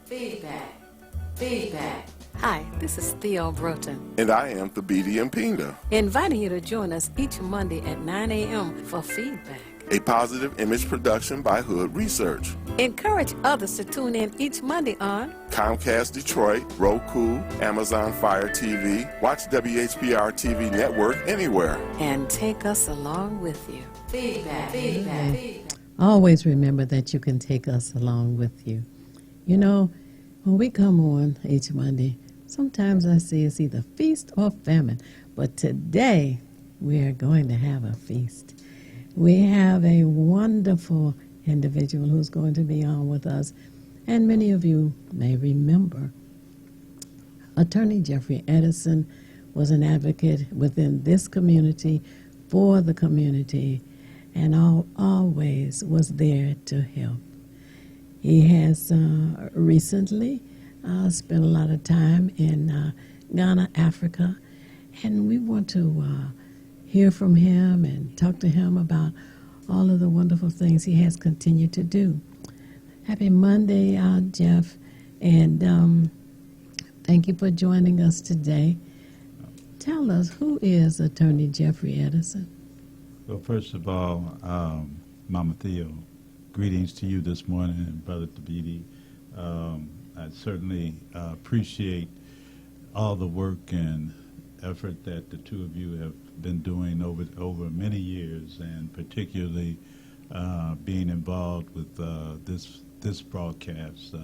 Feedback. Feedback. Hi, this is Theo Broughton. And I am Thabiti Mpinga. Inviting you to join us each Monday at 9 a.m. for Feedback, A positive image production by Hood Research. Encourage others to tune in each Monday on Comcast Detroit, Roku, Amazon Fire TV, watch WHPR TV Network anywhere. and take us along with you. Feedback. Feedback. Feedback. Always remember that you can take us along with you. You know, when we come on each Monday, sometimes I see it's either feast or famine. But today, we are going to have a feast. We have a wonderful individual who's going to be on with us. And many of you may remember, Attorney Jeffrey Edison was an advocate within this community, for the community, and always was there to help. He has recently spent a lot of time in Ghana, Africa, and we want to hear from him and talk to him about all of the wonderful things he has continued to do. Happy Monday, Jeff, and thank you for joining us today. Tell us, who is Attorney Jeffrey Edison? Well, first of all, Mama Theo, greetings to you this morning, and Brother Thabiti. I certainly appreciate all the work and effort that the two of you have been doing over many years, and particularly being involved with this broadcast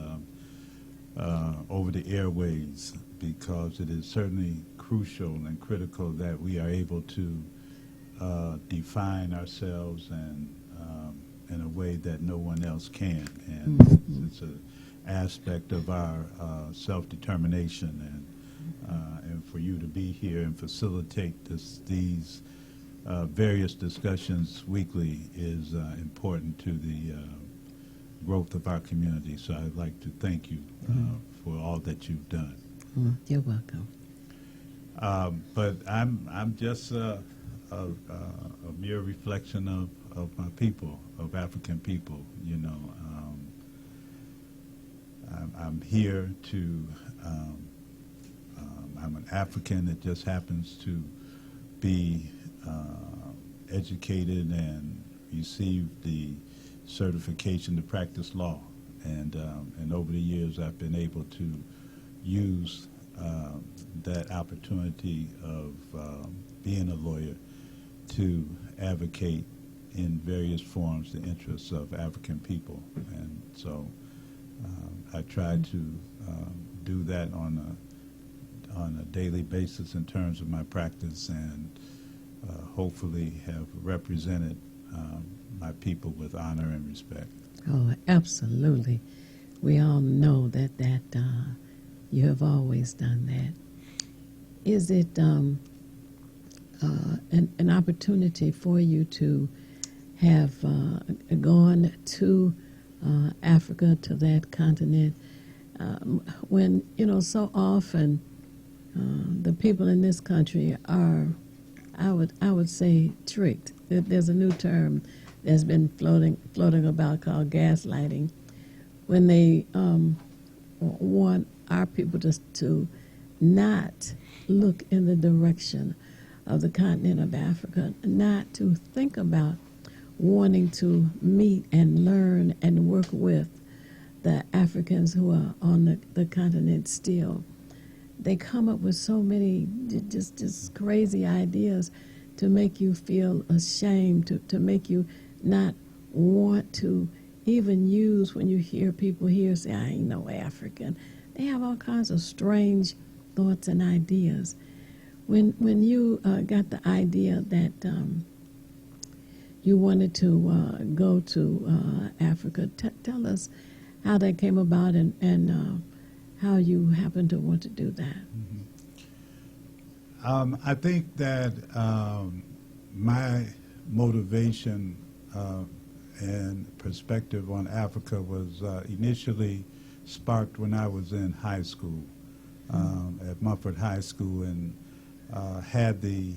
over the airways, because it is certainly crucial and critical that we are able to define ourselves and in a way that no one else can, and it's an aspect of our self-determination, and for you to be here and facilitate these various discussions weekly is important to the growth of our community. So I'd like to thank you for all that you've done. You're welcome. But I'm just a mere reflection of my people, of African people. You know, I'm here to. I'm an African that just happens to be educated and receive the certification to practice law, and over the years I've been able to use that opportunity of being a lawyer to advocate in various forms the interests of African people, and so I try to do that on a daily basis in terms of my practice, and hopefully have represented my people with honor and respect. Oh, absolutely. We all know that you have always done that. Is it an opportunity for you to have gone to Africa, to that continent, when, you know, so often the people in this country are, I would say, tricked. There's a new term that's been floating about called gaslighting, when they want our people to not look in the direction of the continent of Africa, not to think about wanting to meet and learn and work with the Africans who are on the continent still. They come up with so many just crazy ideas to make you feel ashamed, to make you not want to even use, when you hear people here say, I ain't no African. They have all kinds of strange thoughts and ideas. When you got the idea that you wanted to go to Africa, tell us how that came about, and how you happened to want to do that. I think that my motivation and perspective on Africa was initially sparked when I was in high school, at Mumford High School, and had the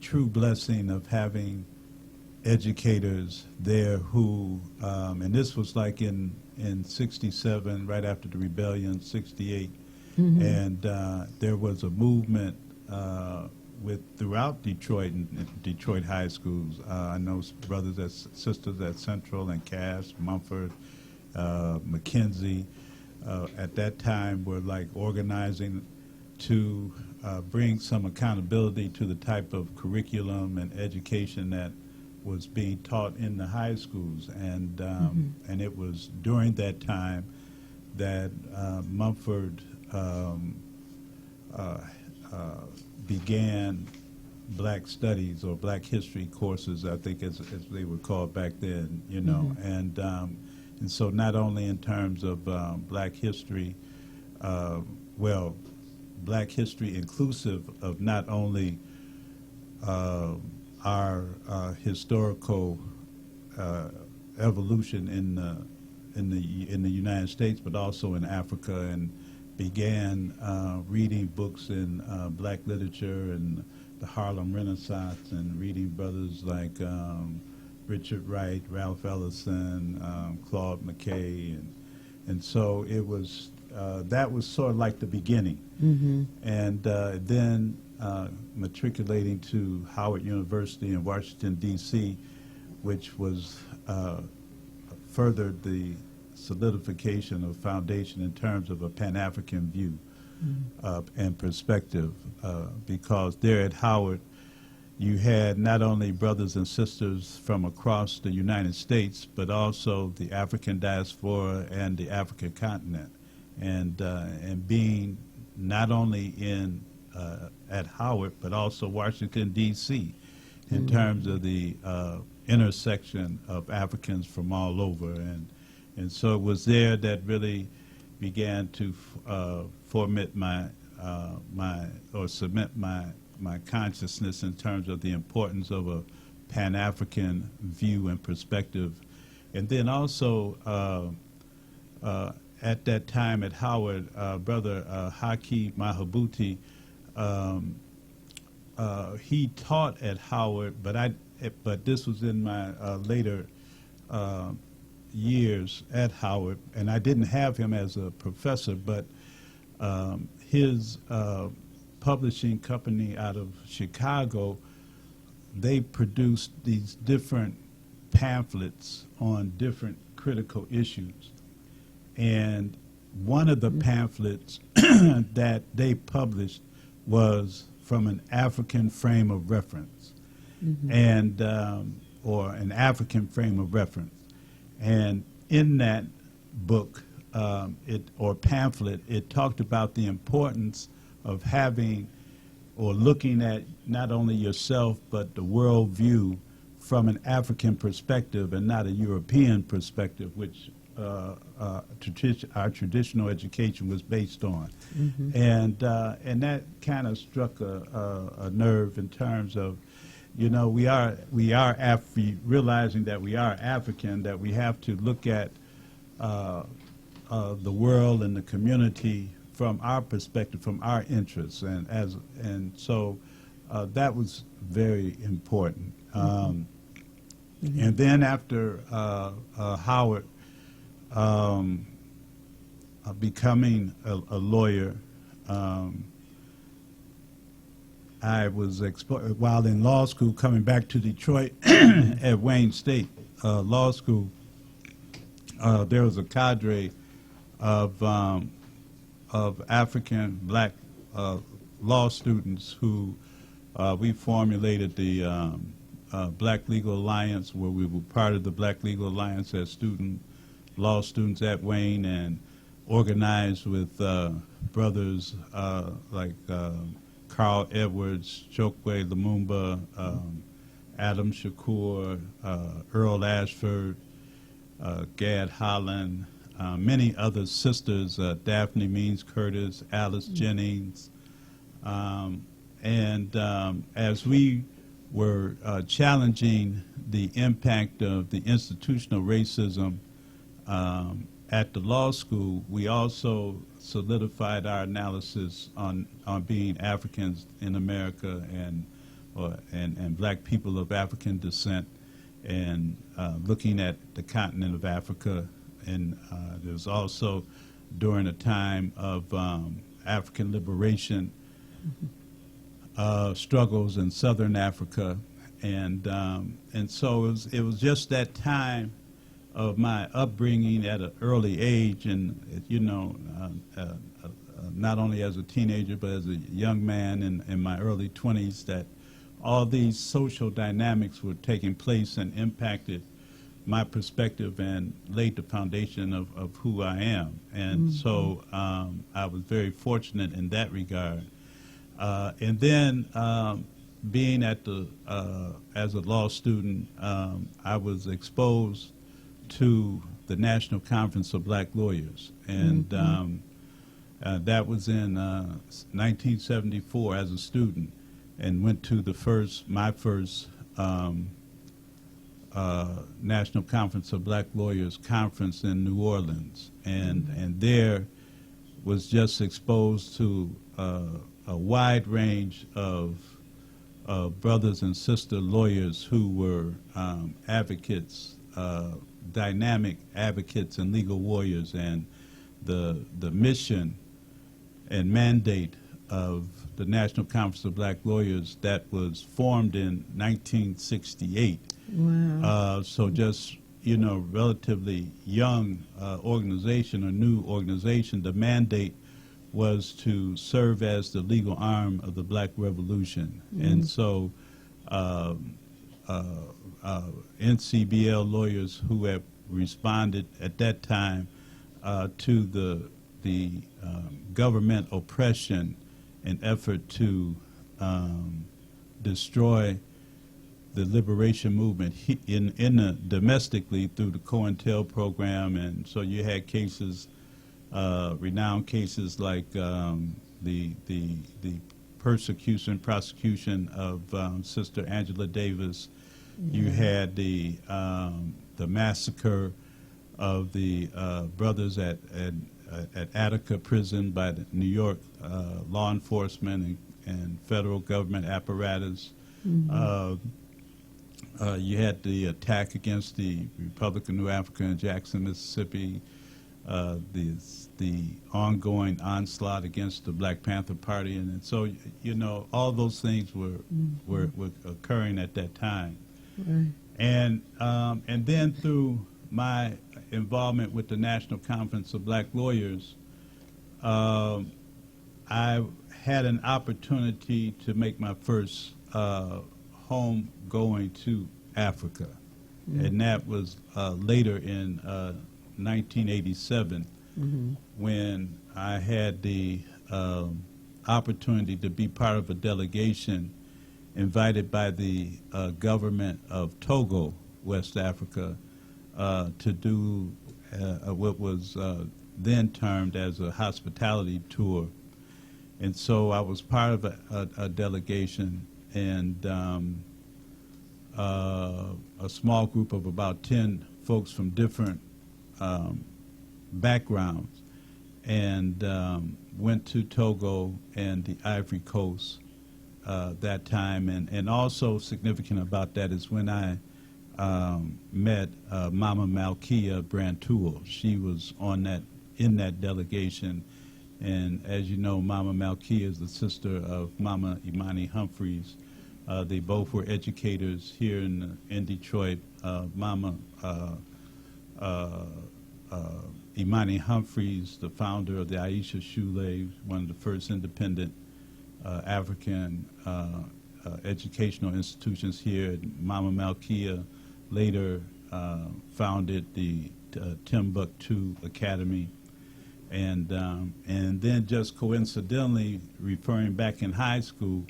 true blessing of having educators there who, and this was like in 67, right after the rebellion, 68, and there was a movement throughout Detroit and Detroit high schools. I know brothers and sisters at Central and Cass, Mumford, McKenzie, at that time were like organizing to bring some accountability to the type of curriculum and education that was being taught in the high schools, and it was during that time that Mumford began Black Studies or Black History courses, I think as they were called back then, you know, and so not only in terms of Black history, well, Black history inclusive of not only our historical evolution in the United States, but also in Africa, and began reading books in Black literature and the Harlem Renaissance, and reading brothers like Richard Wright, Ralph Ellison, Claude McKay, and so it was that was sort of like the beginning, and then matriculating to Howard University in Washington, D.C., which was furthered the solidification of foundation in terms of a Pan-African view and perspective, because there at Howard you had not only brothers and sisters from across the United States, but also the African diaspora and the African continent, and being not only in at Howard, but also Washington, D.C., in terms of the intersection of Africans from all over. And so it was there that really began to cement my consciousness in terms of the importance of a Pan-African view and perspective. And then also at that time at Howard, Brother Haki Mahabuti, he taught at Howard, but this was in my later years at Howard, and I didn't have him as a professor, but his publishing company out of Chicago, they produced these different pamphlets on different critical issues. And one of the pamphlets that they published was from an African frame of reference, and or an African frame of reference. And in that book, or pamphlet, it talked about the importance of having or looking at not only yourself but the world view from an African perspective and not a European perspective, which our traditional education was based on. And that kind of struck a nerve in terms of, you know, realizing that we are African, that we have to look at the world and the community from our perspective, from our interests, and so that was very important. And then after Howard, becoming a lawyer, I was while in law school, coming back to Detroit at Wayne State Law School. There was a cadre of African Black law students who we formulated the Black Legal Alliance, where we were part of the Black Legal Alliance as law students at Wayne, and organized with brothers like Carl Edwards, Chokwe Lumumba, Adam Shakur, Earl Ashford, Gad Holland, many other sisters, Daphne Means Curtis, Alice Jennings. And as we were challenging the impact of the institutional racism at the law school, we also solidified our analysis on being Africans in America and black people of African descent. and looking at the continent of Africa. And there was also during a time of African liberation struggles in Southern Africa, and so it was just that time of my upbringing at an early age, and not only as a teenager but as a young man in my early 20s, that all these social dynamics were taking place and impacted my perspective and laid the foundation of who I am. And so I was very fortunate in that regard. And then being at the as a law student, I was exposed to the National Conference of Black Lawyers, and that was in 1974 as a student, and went to my first National Conference of Black Lawyers conference in New Orleans, and there was just exposed to a wide range of brothers and sister lawyers who were advocates, dynamic advocates and legal warriors, and the mission and mandate of the National Conference of Black Lawyers that was formed in 1968. Wow. So just, relatively young organization or new organization. The mandate was to serve as the legal arm of the Black Revolution. And so NCBL lawyers who have responded at that time to the government oppression and effort to destroy the liberation movement domestically through the COINTEL program. And so you had cases, renowned cases like the prosecution of Sister Angela Davis. You had the massacre of the brothers at Attica prison by the New York law enforcement and federal government apparatus. You had the attack against the Republic of New Africa in Jackson, Mississippi, the ongoing onslaught against the Black Panther Party, and so all those things were occurring at that time. Right. And then through my involvement with the National Conference of Black Lawyers, I had an opportunity to make my first home going to Africa, and that was later in 1987 when I had the opportunity to be part of a delegation invited by the government of Togo, West Africa, to do what was then termed as a hospitality tour. And so I was part of a delegation, and a small group of about 10 folks from different backgrounds, and went to Togo and the Ivory Coast that time. And also significant about that is when I met Mama Malkia Brantoul. She was in that delegation, and as you know, Mama Malkia is the sister of Mama Imani Humphreys. They both were educators here in Detroit. Mama Imani Humphreys, the founder of the Aisha Shule, one of the first independent African educational institutions here. Mama Malkia later founded the Timbuktu Academy. And then just coincidentally, referring back in high school,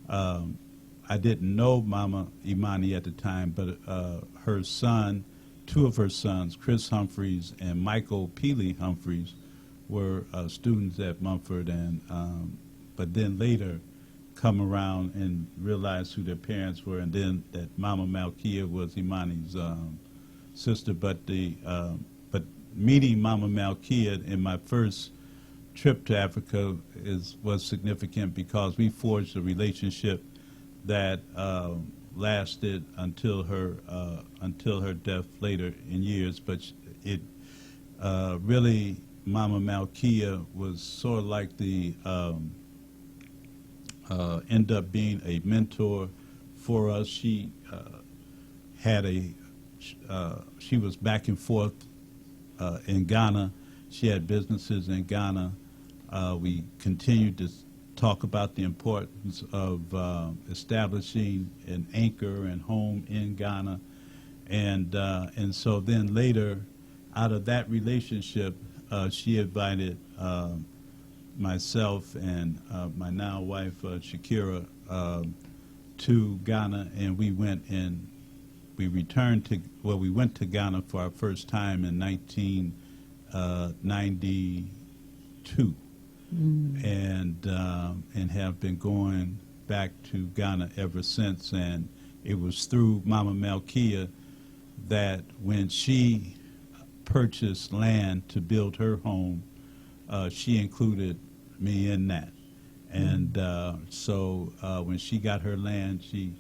I didn't know Mama Imani at the time, but her son, two of her sons, Chris Humphreys and Michael Peely Humphreys, were students at Mumford, and but then later come around and realize who their parents were, and then that Mama Malkia was Imani's sister. But meeting Mama Malkia in my first trip to Africa was significant because we forged a relationship that lasted until her death later in years, but it really, Mama Malkia was sort of like the end up being a mentor for us. She had she was back and forth in Ghana. She had businesses in Ghana. We continued to talk about the importance of establishing an anchor and home in Ghana, and so then later, out of that relationship, she invited myself and my now wife Shakira to Ghana, and we went to Ghana for our first time in 1992. And have been going back to Ghana ever since. And it was through Mama Malkia that when she purchased land to build her home, she included me in that. And so when she got her land, she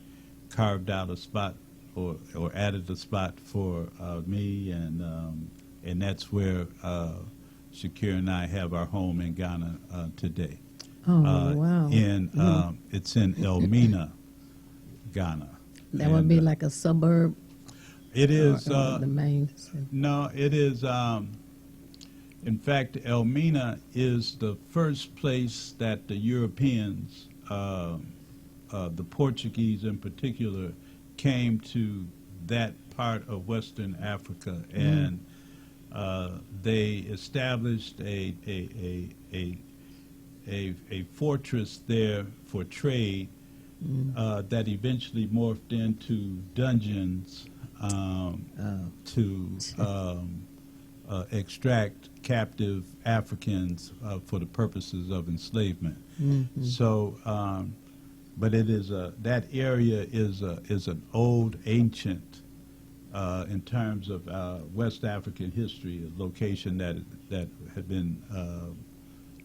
carved out a spot or added a spot for me, and that's where Shakira and I have our home in Ghana today. Oh, wow. It's in Elmina, Ghana. That would be like a suburb? It is. Or the main city? No, it is. In fact, Elmina is the first place that the Europeans, the Portuguese in particular, came to that part of Western Africa, and they established a fortress there for trade that eventually morphed into dungeons to extract captive Africans for the purposes of enslavement. So, but it is that area is an old, ancient. In terms of West African history, a location that had been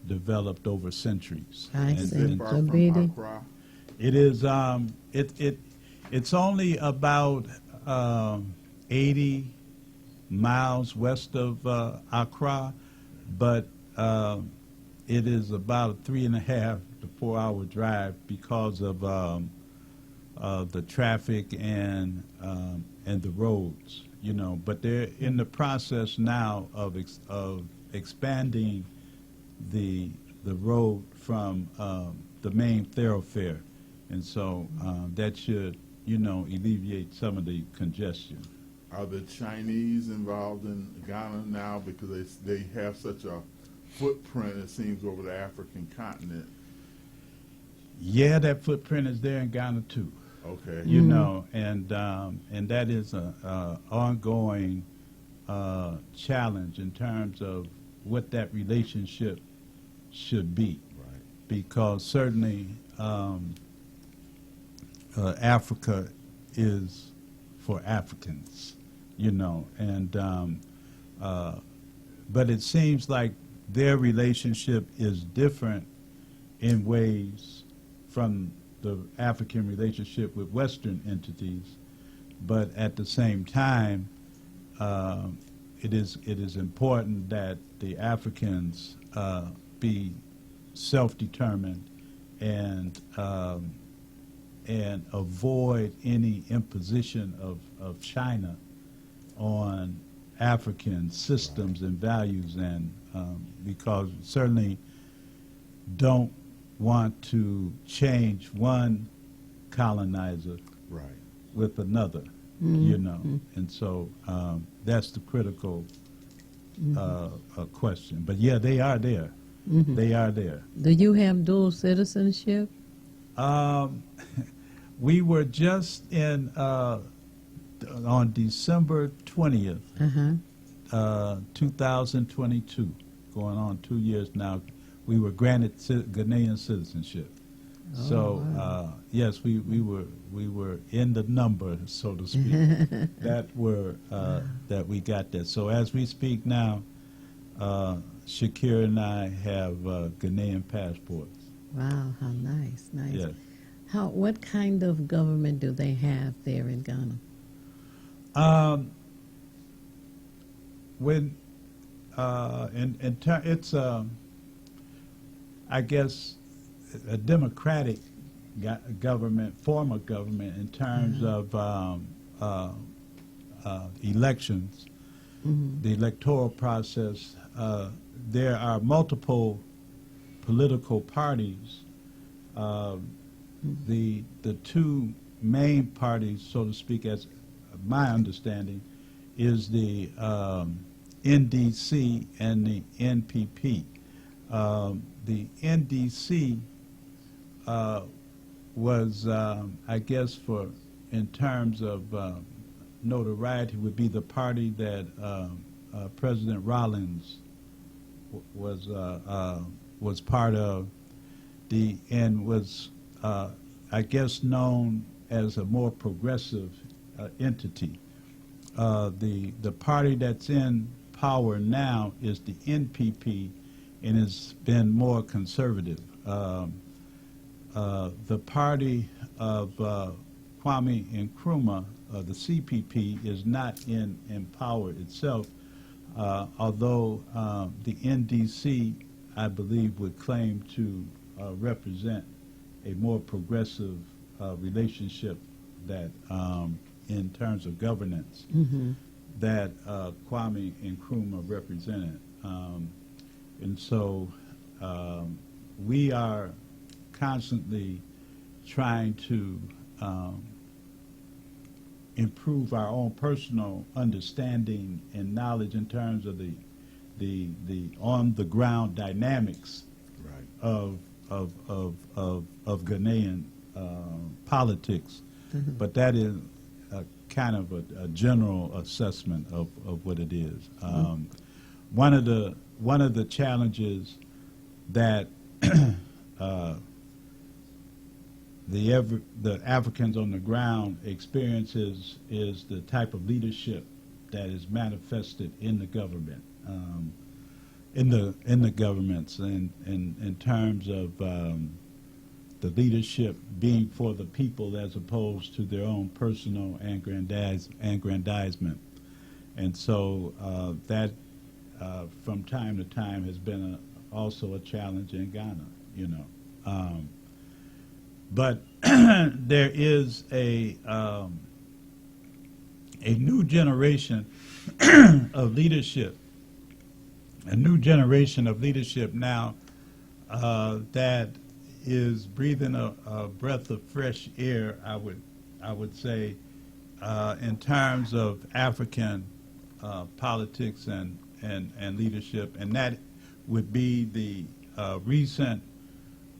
developed over centuries. I see. Is it far from Zabidi? Accra? It is. It's only about 80 miles west of Accra, but it is about a 3.5 to 4 hour drive because of the traffic and the roads, you know. But they're in the process now of expanding the road from the main thoroughfare, and so that should, you know, alleviate some of the congestion. Are the Chinese involved in Ghana now because they have such a footprint, it seems, over the African continent? Yeah, that footprint is there in Ghana too. Okay. You know, and that is a ongoing challenge in terms of what that relationship should be. Right. Because certainly Africa is for Africans, you know, and but it seems like their relationship is different in ways from the African relationship with Western entities, but at the same time, it is important that the Africans be self-determined and avoid any imposition of China on African systems and values, and because certainly don't want to change one colonizer Right. with another, you know, and so that's the critical question. But yeah, they are there. They are there. Do you have dual citizenship? We were just in on December 20th, 2022, going on 2 years now. We were granted Ghanaian citizenship. So yes, we were in the number, so to speak, that we got that. So as we speak now, Shakira and I have Ghanaian passports. Wow, how nice, nice. Yes. What kind of government do they have there in Ghana? When it's I guess a democratic government, form of government in terms of elections, the electoral process. There are multiple political parties. The two main parties, so to speak, as my understanding, is the NDC and the NPP. The NDC was, I guess, in terms of notoriety, would be the party that President Rollins was part of, and was, I guess, known as a more progressive entity. The party that's in power now is the NPP, and has been more conservative. The party of Kwame Nkrumah, the CPP, is not in power itself, although the NDC, I believe, would claim to represent a more progressive relationship that, in terms of governance, that Kwame Nkrumah represented. And so we are constantly trying to improve our own personal understanding and knowledge in terms of the on-the-ground dynamics of Ghanaian politics. But that is kind of a general assessment of what it is. One of the challenges that the Africans on the ground experiences is the type of leadership that is manifested in the government, in the governments, and in terms of the leadership being for the people as opposed to their own personal aggrandizement. And so that from time to time has been also a challenge in Ghana, but there is a new generation of leadership, now that is breathing a breath of fresh air, I would say, in terms of African politics and leadership, and that would be the recent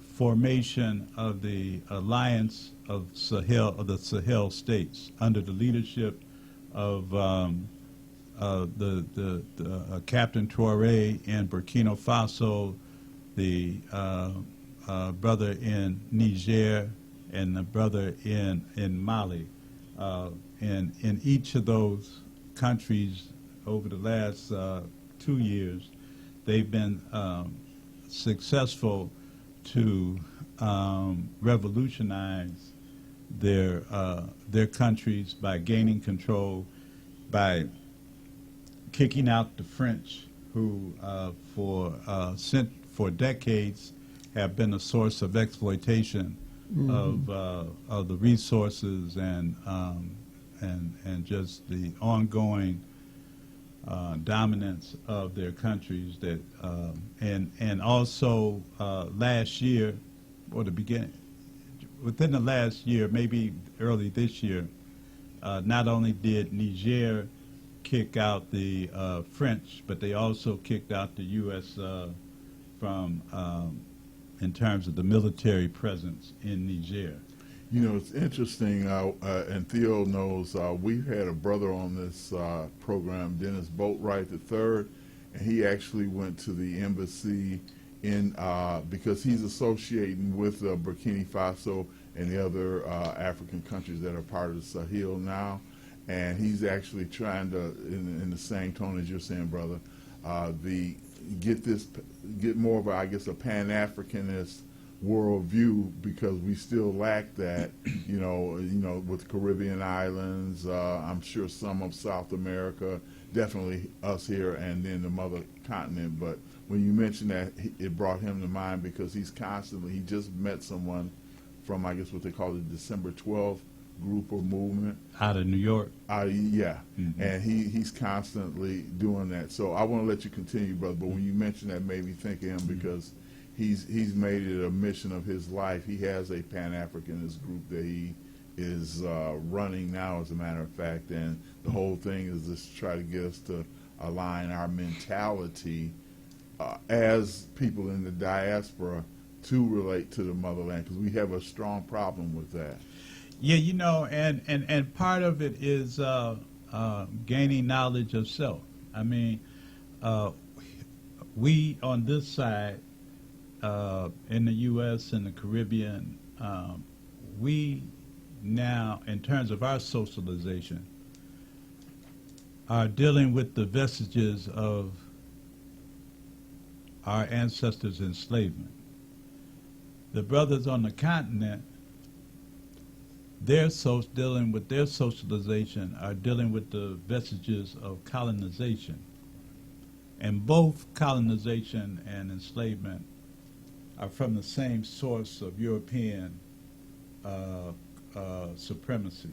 formation of the Alliance of the Sahel states under the leadership of the Captain Traoré in Burkina Faso, the brother in Niger, and the brother in Mali. And in each of those countries over the last 2 years, they've been successful to revolutionize their countries by gaining control, by kicking out the French, who for decades have been a source of exploitation of the resources and just the ongoing dominance of their countries. That and also last year, or within the last year, maybe early this year, not only did Niger kick out the French, but they also kicked out the U.S. From in terms of the military presence in Niger. It's interesting, and Theo knows, we've had a brother on this program, Dennis Boatwright III, and he actually went to the embassy because he's associating with Burkina Faso and the other African countries that are part of the Sahel now, and he's actually trying to, in the same tone as you're saying, brother, get more of a, I guess, a Pan-Africanist worldview, because we still lack that, with the Caribbean islands, I'm sure some of South America, definitely us here, and then the mother continent. But when you mentioned that, it brought him to mind because he just met someone from, I guess, what they call the December 12th group or movement. Out of New York. Yeah, Mm-hmm. and he's constantly doing that. So I want to let you continue, brother, but when you mentioned that, made me think of him because he's made it a mission of his life. He has a Pan-Africanist group that he is running now, as a matter of fact, and the whole thing is just to try to get us to align our mentality as people in the diaspora to relate to the motherland, because we have a strong problem with that. Yeah, and part of it is gaining knowledge of self. I mean, we on this side, in the U.S. and the Caribbean, we now, in terms of our socialization, are dealing with the vestiges of our ancestors' enslavement. The brothers on the continent, dealing with their socialization, are dealing with the vestiges of colonization. And both colonization and enslavement are from the same source of European supremacy,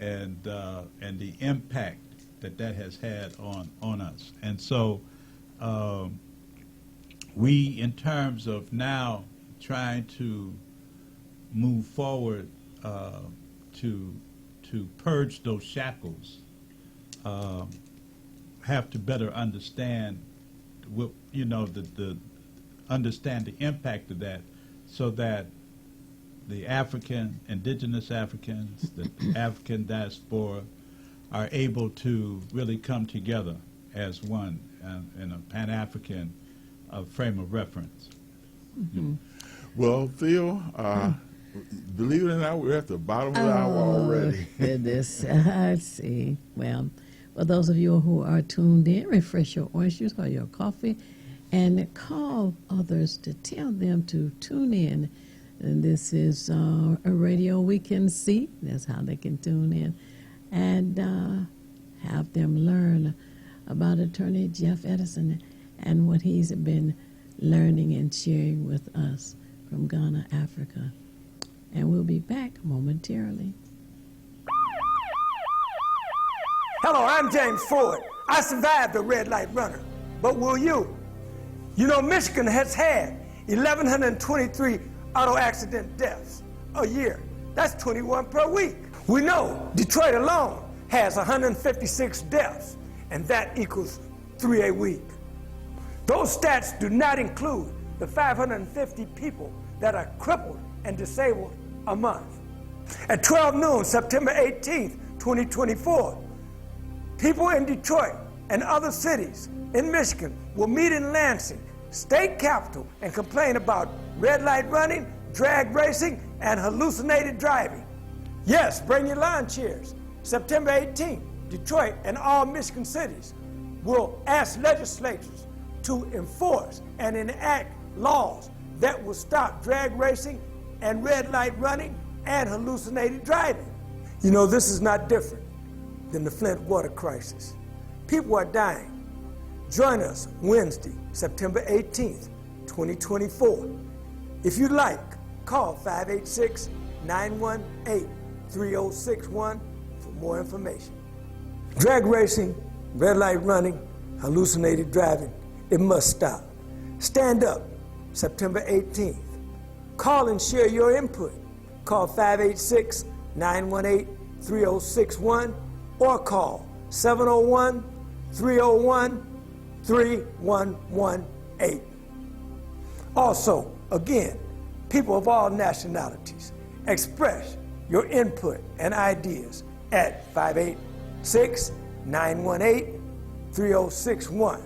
and the impact that has had on us. And so we, in terms of now trying to move forward to purge those shackles, have to better understand understand the impact of that, so that the indigenous Africans, the African diaspora, are able to really come together as one in a Pan-African frame of reference. Mm-hmm. Well, Theo, believe it or not, we're at the bottom of the hour already. Goodness, I see. Well, for those of you who are tuned in, refresh your orange juice or your coffee, and call others to tell them to tune in. And this is a radio we can see. That's how they can tune in. And have them learn about Attorney Jeff Edison and what he's been learning and sharing with us from Ghana, Africa. And we'll be back momentarily. Hello, I'm James Ford. I survived the red light runner, but will you? You know, Michigan has had 1,123 auto accident deaths a year. That's 21 per week. We know Detroit alone has 156 deaths, and that equals 3 a week. Those stats do not include the 550 people that are crippled and disabled a month. At 12 noon, September 18th, 2024, people in Detroit and other cities in Michigan will meet in Lansing, state capital, and complain about red light running, drag racing, and hallucinated driving. Yes, bring your lawn chairs. September 18th, Detroit and all Michigan cities will ask legislatures to enforce and enact laws that will stop drag racing and red light running and hallucinated driving. You know, this is not different than the Flint water crisis. People are dying. Join us Wednesday, September 18th, 2024. If you like, call 586-918-3061 for more information. Drag racing, red light running, hallucinated driving, it must stop. Stand up, September 18th. Call and share your input. Call 586-918-3061 or call 701-301-3118. Also, again, people of all nationalities, express your input and ideas at 586-918-3061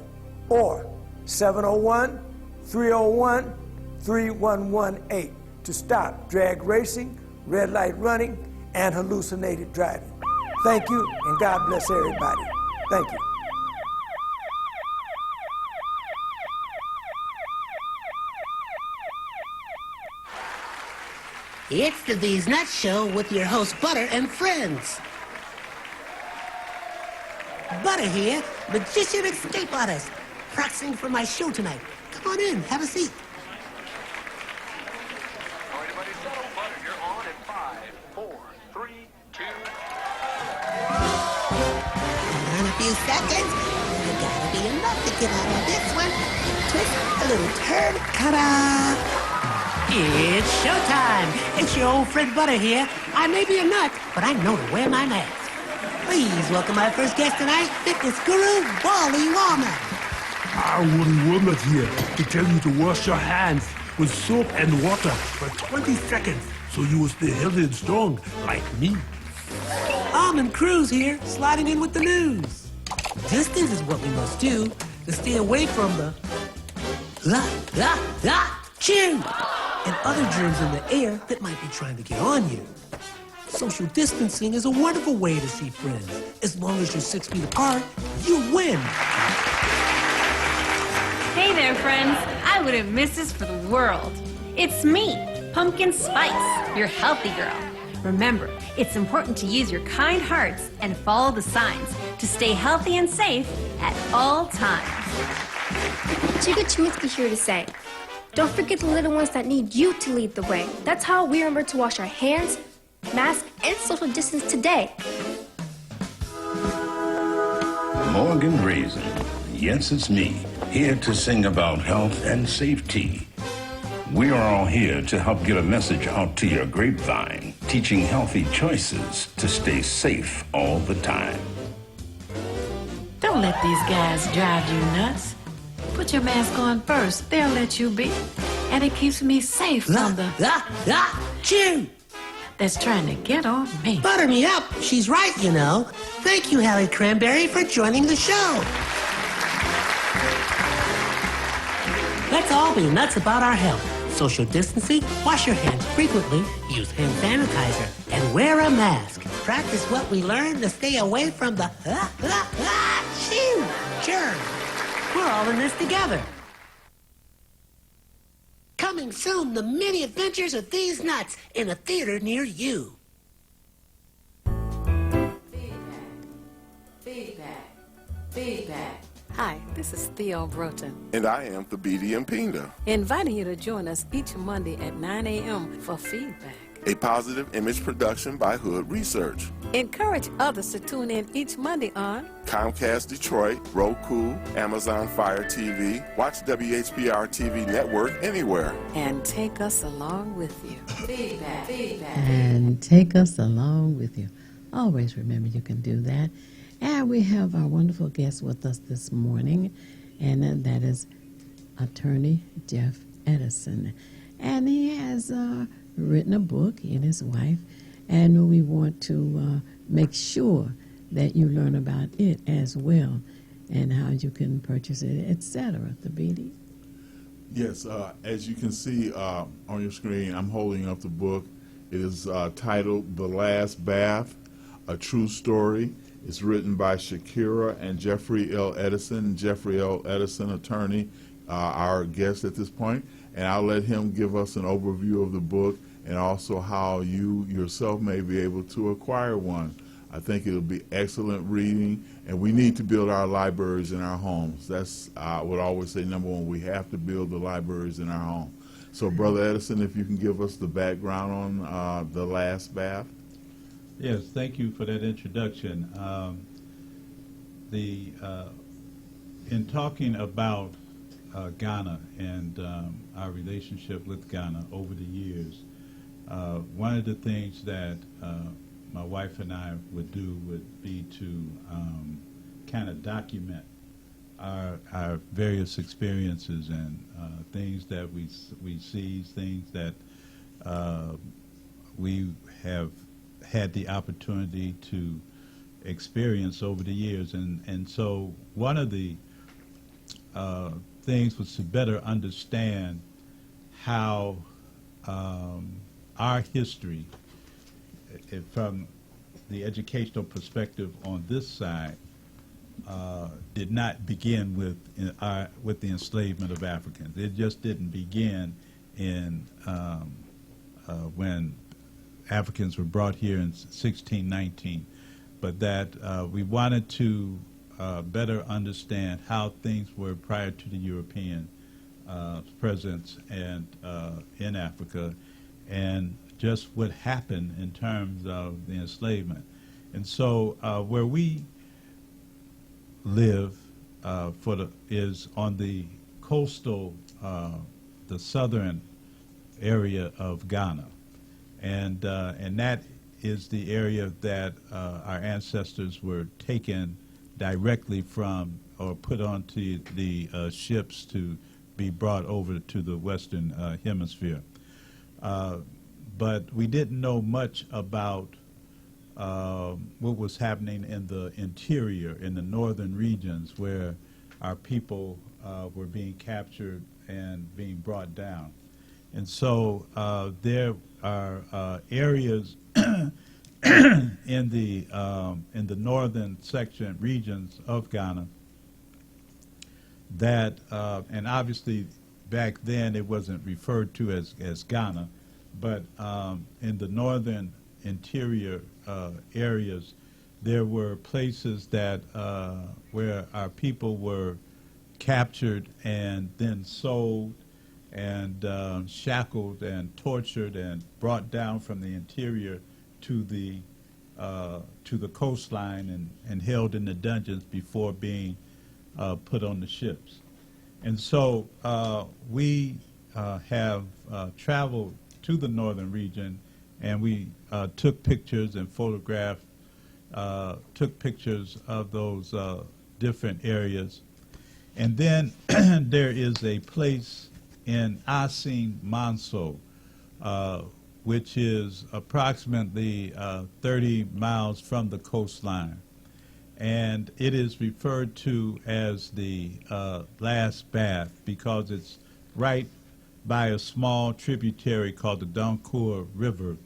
or 701-301-3118 to stop drag racing, red light running, and hallucinated driving. Thank you, and God bless everybody. Thank you. It's the These Nuts Show with your host, Butter and friends. Butter here, magician escape artist, practicing for my show tonight. Come on in, have a seat. Everybody settle. Butter, you're on in 5, 4, 3, 2. In a few seconds, you gotta be enough to get out of this one. Twist a little turn, ta-da! It's showtime. It's your old friend Butter here. I may be a nut, but I know to wear my mask. Please welcome my first guest tonight, fitness guru, Wally Warner. Wally Warner here to tell you to wash your hands with soap and water for 20 seconds so you will stay healthy and strong like me. Almond Cruz here, sliding in with the news. Distance is what we must do to stay away from the chew and other germs in the air that might be trying to get on you. Social distancing is a wonderful way to see friends. As long as you're 6 feet apart, you win. Hey there, friends. I wouldn't miss this for the world. It's me, Pumpkin Spice, your healthy girl. Remember, it's important to use your kind hearts and follow the signs to stay healthy and safe at all times. Chica Chewitsky here to say, don't forget the little ones that need you to lead the way. That's how we remember to wash our hands, mask, and social distance today. Morgan Raisin. Yes, it's me, here to sing about health and safety. We are all here to help get a message out to your grapevine, teaching healthy choices to stay safe all the time. Don't let these guys drive you nuts. Put your mask on first. They'll let you be. And it keeps me safe from the chew that's trying to get on me. Butter me up. She's right, you know. Thank you, Hallie Cranberry, for joining the show. Let's all be nuts about our health. Social distancing, wash your hands frequently, use hand sanitizer, and wear a mask. Practice what we learned to stay away from the chew germs. We're all in this together. Coming soon, the many adventures of these nuts in a theater near you. Feedback. Hi, this is Theo Broughton, And I am Thabiti Mpinga, inviting you to join us each Monday at 9 a.m. for Feedback. a positive image production by Hood Research. Encourage others to tune in each Monday on Comcast Detroit, Roku, Amazon Fire TV, watch WHPR TV Network anywhere. and take us along with you. Feedback. And take us along with you. Always remember you can do that. And we have our wonderful guest with us this morning, and that is attorney Jeff Edison. And he has written a book, he and his wife, and we want to make sure that you learn about it as well and how you can purchase it, etc. Thabiti? Yes, as you can see on your screen, I'm holding up the book. It is titled The Last Bath, A True Story. It's written by Shakira and Jeffrey L. Edison. Jeffrey L. Edison, attorney, our guest at this point, and I'll let him give us an overview of the book and also how you yourself may be able to acquire one. I think it'll be excellent reading, and we need to build our libraries in our homes. That's, I would always say, number one, we have to build the libraries in our home. So, Brother Edison, if you can give us the background on The Last Bath. Yes, thank you for that introduction. In talking about Ghana and our relationship with Ghana over the years, one of the things that my wife and I would do would be to kind of document our various experiences and things that we see, things that we have had the opportunity to experience over the years. And so one of the things was to better understand how our history, from the educational perspective on this side, did not begin with the enslavement of Africans. It just didn't begin in when Africans were brought here in 1619, but that we wanted to better understand how things were prior to the European presence and in Africa, and just what happened in terms of the enslavement. And so where we live is on the coastal, the southern area of Ghana, and that is the area that our ancestors were taken directly from or put onto the ships to be brought over to the Western Hemisphere. But we didn't know much about what was happening in the interior, in the northern regions, where our people were being captured and being brought down. And so there are areas in the northern section regions of Ghana that, and obviously back then it wasn't referred to as Ghana, but in the northern interior areas, there were places that where our people were captured and then sold and shackled and tortured and brought down from the interior to the coastline and held in the dungeons before being put on the ships. And so we have traveled to the northern region, and we took pictures and photographed, took pictures of those different areas. And then there is a place in Asin Manso, which is approximately 30 miles from the coastline. And it is referred to as the last bath because it's right by a small tributary called the Doncour River.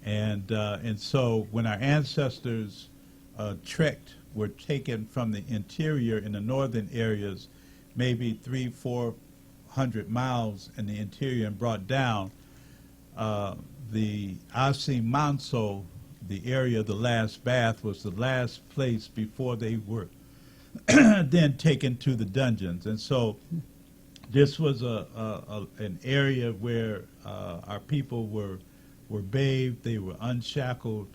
And so when our ancestors were taken from the interior in the northern areas, maybe 300-400 miles in the interior, and brought down, the Asin Manso, the area of the last bath, was the last place before they were then taken to the dungeons. And so this was an area where our people were bathed, they were unshackled,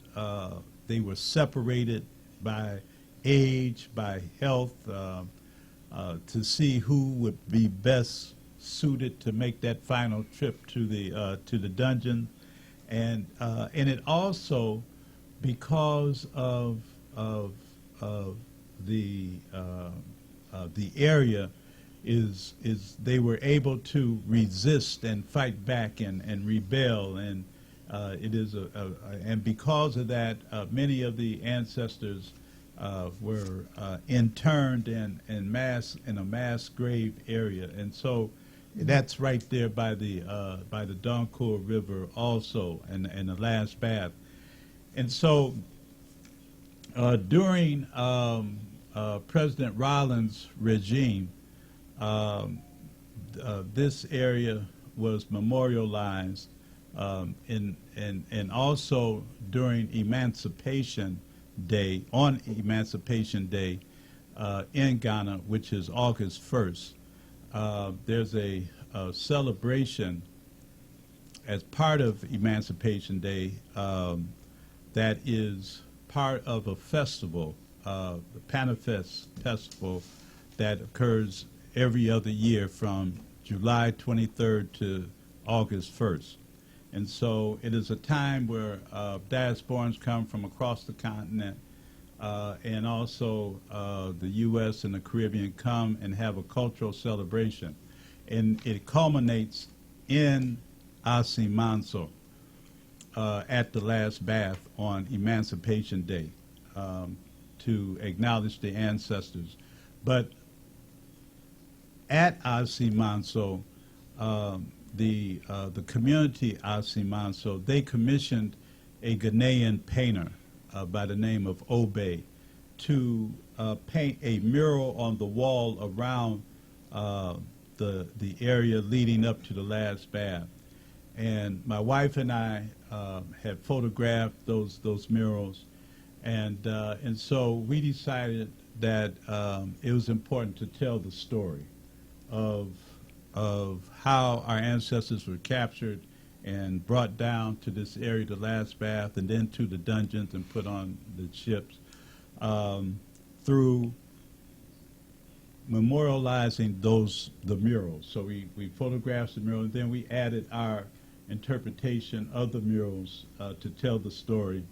they were separated by age, by health, to see who would be best suited to make that final trip to the dungeon. And it also, because of the area, is they were able to resist and fight back and rebel, and it is and because of that, many of the ancestors were interned in a mass grave area, and so that's right there by the Doncour River also, and the last bath. And so during President Rollins' regime, this area was memorialized, and also during Emancipation Day, on Emancipation Day in Ghana, which is August 1st, there's a celebration as part of Emancipation Day that is part of a festival, the Panafest Festival, that occurs every other year from July 23rd to August 1st. And so it is a time where diasporans come from across the continent, and also the U.S. and the Caribbean come and have a cultural celebration. And it culminates in Asin Manso at the last bath on Emancipation Day to acknowledge the ancestors. But at Asin Manso, the community Asin Manso, they commissioned a Ghanaian painter by the name of Obe to paint a mural on the wall around the area leading up to the last bath. And my wife and I had photographed those murals, and so we decided that it was important to tell the story of how our ancestors were captured and brought down to this area, the last bath, and then to the dungeons and put on the ships, through memorializing the murals. So we photographed the mural, and then we added our interpretation of the murals to tell the story,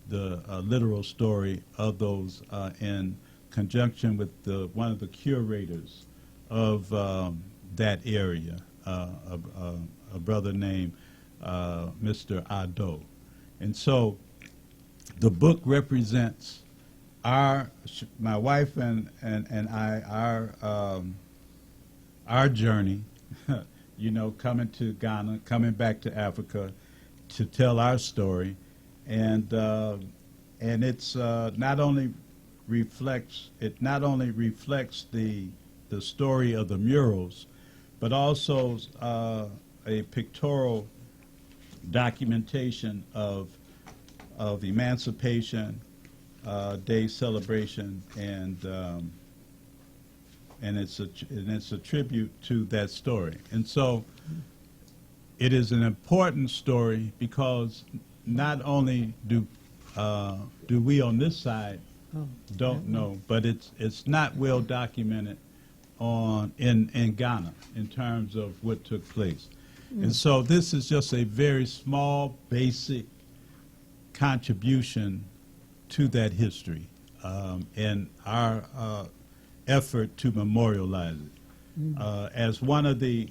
the literal story of those, in conjunction with one of the curators of that area, a brother named Mr. Ado. And so the book represents my wife and I, our journey, coming to Ghana, coming back to Africa to tell our story, and it's not only reflects the story of the murals, but also a pictorial documentation of Emancipation Day celebration, and it's a tribute to that story. And so it is an important story because not only do we on this side don't know, but it's not well documented in Ghana in terms of what took place. And so this is just a very small, basic contribution to that history, and our effort to memorialize it. As one of the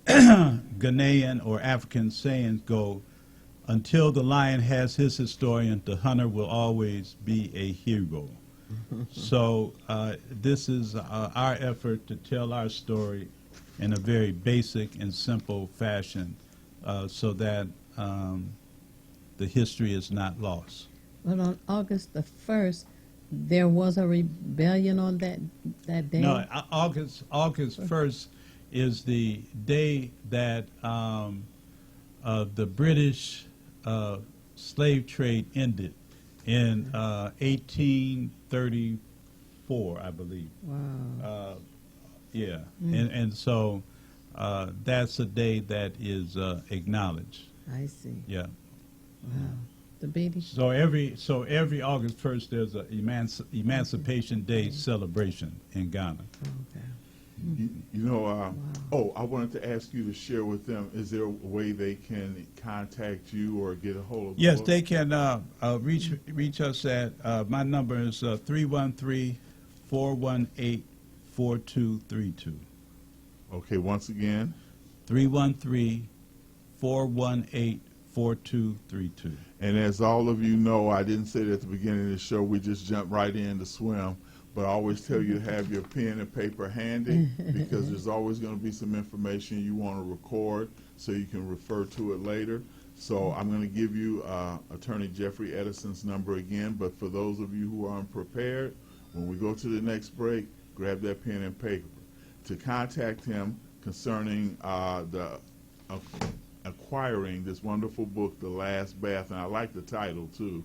Ghanaian or African sayings go, until the lion has his historian, the hunter will always be a hero. So this is our effort to tell our story in a very basic and simple fashion, so that the history is not lost. Well, on August the 1st, there was a rebellion on that day? No, August 1st is the day that the British slave trade ended in 1834, I believe. Wow. Yeah, and so that's a day that is acknowledged. I see. Yeah. Wow. The baby. So every August 1st, there's a Emancipation Day celebration in Ghana. Okay. I wanted to ask you to share with them, is there a way they can contact you or get a hold of Yes, book? they can reach us at, my number is 313-418-4232. Okay, once again? 313-418-4232. And as all of you know, I didn't say it at the beginning of the show, we just jumped right in to swim. But I always tell you to have your pen and paper handy because there's always going to be some information you want to record so you can refer to it later. So I'm going to give you Attorney Jeffrey Edison's number again, but for those of you who are unprepared, when we go to the next break, grab that pen and paper. To contact him concerning acquiring this wonderful book, The Last Bath, and I like the title too,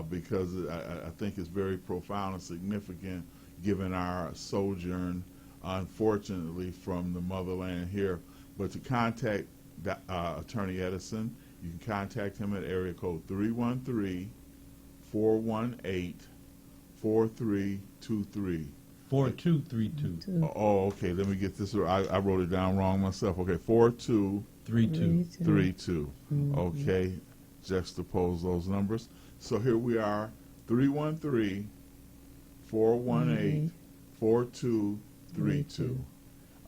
because I think it's very profound and significant given our sojourn, unfortunately, from the motherland here. But to contact Attorney Edison, you can contact him at area code 313-418-4323. 4232. Oh, okay. Let me get this right. I wrote it down wrong myself. Okay, 4232. Okay, juxtapose those numbers. So here we are, 313-418-4232. You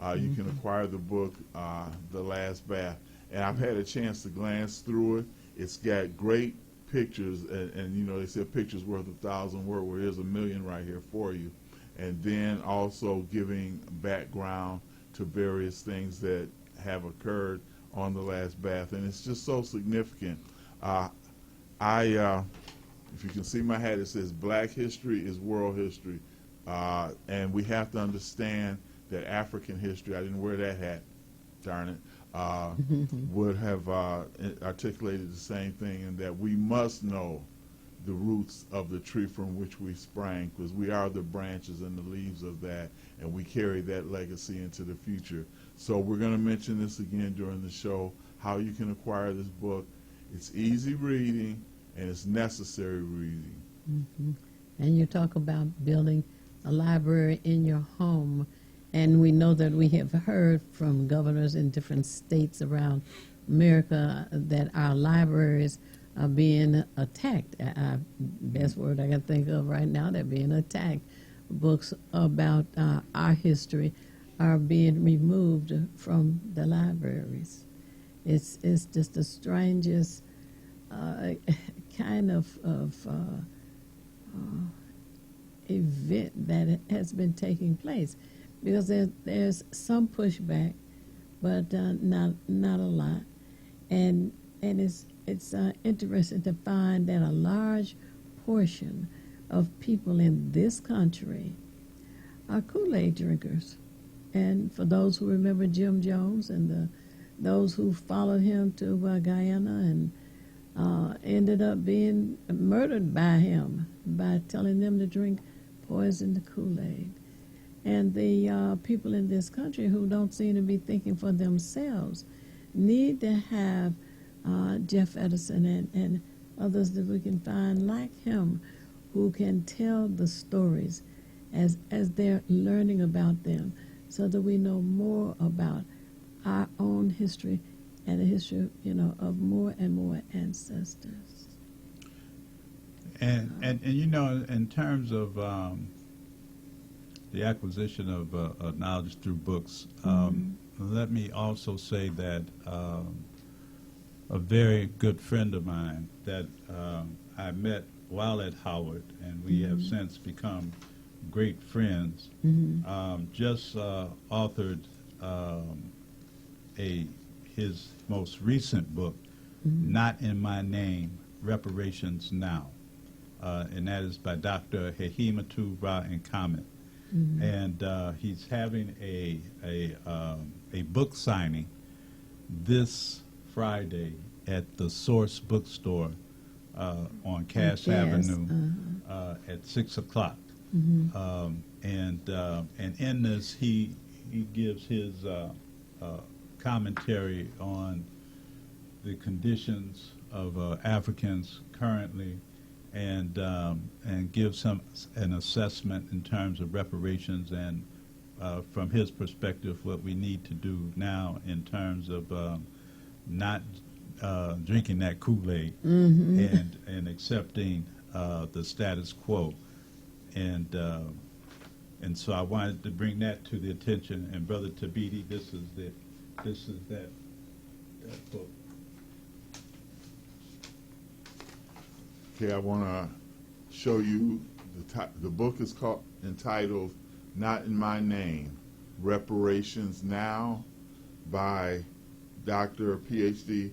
can acquire the book, The Last Bath. And I've had a chance to glance through it. It's got great pictures, and you know, they said pictures worth 1,000 words. Well, here's 1,000,000 right here for you. And then also giving background to various things that have occurred on The Last Bath. And it's just so significant. If you can see my hat, it says Black history is world history. And we have to understand that African history, I didn't wear that hat, darn it, would have articulated the same thing, in that we must know the roots of the tree from which we sprang, because we are the branches and the leaves of that, and we carry that legacy into the future. So we're going to mention this again during the show, how you can acquire this book. It's easy reading, and it's necessary reading. And you talk about building a library in your home, and we know that we have heard from governors in different states around America that our libraries are being attacked. Best word I can think of right now, they're being attacked. Books about our history are being removed from the libraries. It's just the strangest kind of event that has been taking place, because there's some pushback, but not a lot, and it's interesting to find that a large portion of people in this country are Kool-Aid drinkers. And for those who remember Jim Jones and those who followed him to Guyana and ended up being murdered by him by telling them to drink poisoned Kool-Aid. And the people in this country who don't seem to be thinking for themselves need to have Jeff Edison and others that we can find like him, who can tell the stories as they're learning about them, so that we know more about our own history and the history, of more and more ancestors. And in terms of the acquisition of knowledge through books, let me also say that a very good friend of mine that I met while at Howard, and we have since become great friends, just authored his most recent book, Not in My Name, Reparations Now, and that is by Dr. Hehimatu Ra Nkamet. And he's having a book signing this Friday at the Source Bookstore on Cass Avenue at 6 o'clock. And in this, he gives his commentary on the conditions of Africans currently, and gives an assessment in terms of reparations, and from his perspective, what we need to do now in terms of not drinking that Kool-Aid and accepting the status quo. And so I wanted to bring that to the attention. And Brother Tabiti, this is that book. Okay, I want to show you the book is entitled Not in My Name, Reparations Now, by Dr. PhD.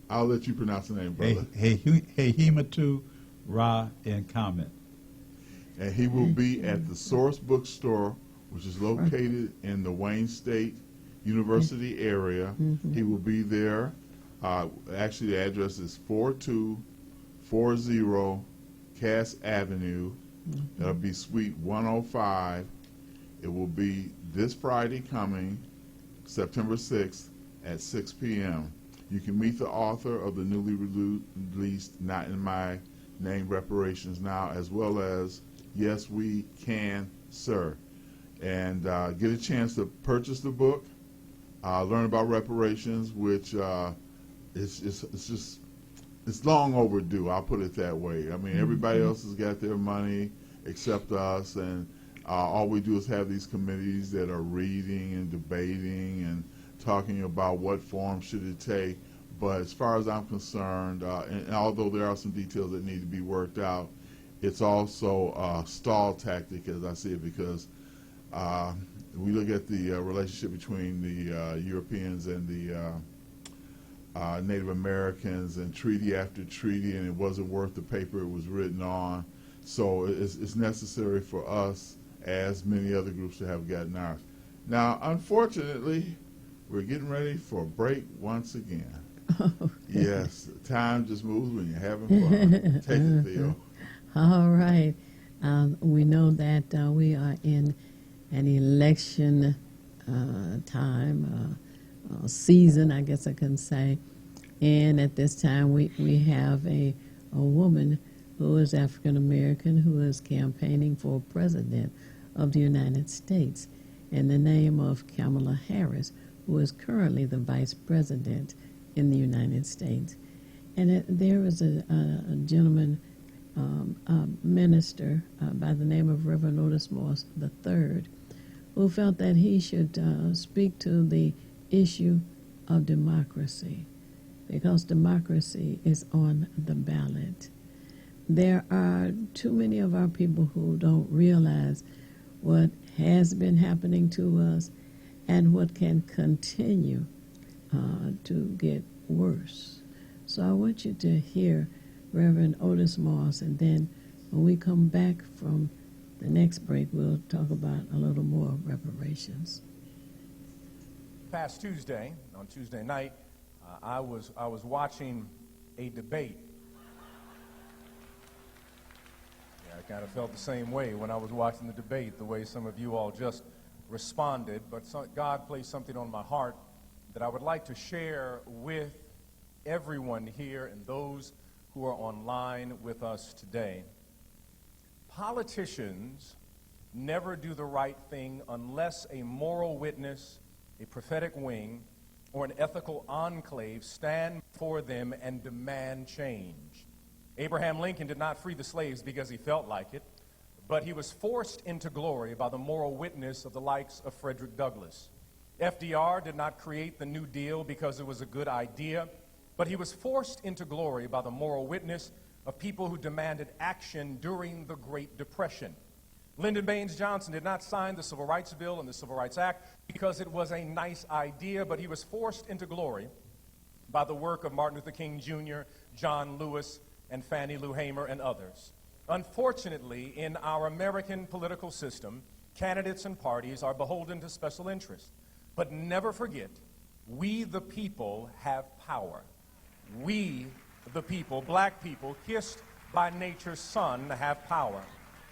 I'll let you pronounce the name, brother. Hehimatu Ra Nkamet. And he will be at the Source Bookstore, which is located in the Wayne State University area. He will be there. Actually, the address is 4240 Cass Avenue. That'll be Suite 105. It will be this Friday coming, September 6th at 6 p.m. You can meet the author of the newly released Not in My Name, Reparations Now, as well as Yes We Can, Sir. And get a chance to purchase the book, learn about reparations, which it's long overdue, I'll put it that way. I mean, everybody else has got their money except us, and all we do is have these committees that are reading and debating and talking about what form should it take. But as far as I'm concerned, and although there are some details that need to be worked out, it's also a stall tactic, as I see it, because we look at the relationship between the Europeans and the Native Americans, and treaty after treaty, and it wasn't worth the paper it was written on. So it's necessary for us, as many other groups, to have gotten ours. Now, unfortunately, We're getting ready for a break once again. Yes, time just moves when you're having fun. Take it, Theo. All right. We know that we are in an election time, season, I guess I can say. And at this time, we have a woman who is African American who is campaigning for president of the United States in the name of Kamala Harris, who is currently the vice president in the United States. And there is a gentleman, a minister by the name of Reverend Otis Moss III, who felt that he should speak to the issue of democracy, because democracy is on the ballot. There are too many of our people who don't realize what has been happening to us and what can continue to get worse. So I want you to hear Reverend Otis Moss, and then when we come back from the next break, we'll talk about a little more of reparations. Past Tuesday, on Tuesday night, I was watching a debate. Yeah, I kind of felt the same way when I was watching the debate, the way some of you all just responded, but God placed something on my heart that I would like to share with everyone here and those who are online with us today. Politicians never do the right thing unless a moral witness, a prophetic wing, or an ethical enclave stand for them and demand change. Abraham Lincoln did not free the slaves because he felt like it, but he was forced into glory by the moral witness of the likes of Frederick Douglass. FDR did not create the New Deal because it was a good idea, but he was forced into glory by the moral witness of people who demanded action during the Great Depression. Lyndon Baines Johnson did not sign the Civil Rights Bill and the Civil Rights Act because it was a nice idea, but he was forced into glory by the work of Martin Luther King Jr., John Lewis, and Fannie Lou Hamer, and others. Unfortunately, in our American political system, candidates and parties are beholden to special interests. But never forget, we the people have power. We the people, black people, kissed by nature's sun, have power.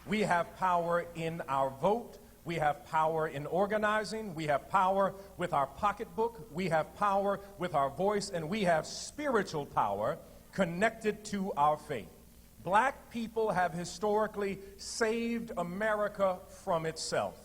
We have power in our vote. We have power in organizing. We have power with our pocketbook. We have power with our voice. And we have spiritual power connected to our faith. Black people have historically saved America from itself.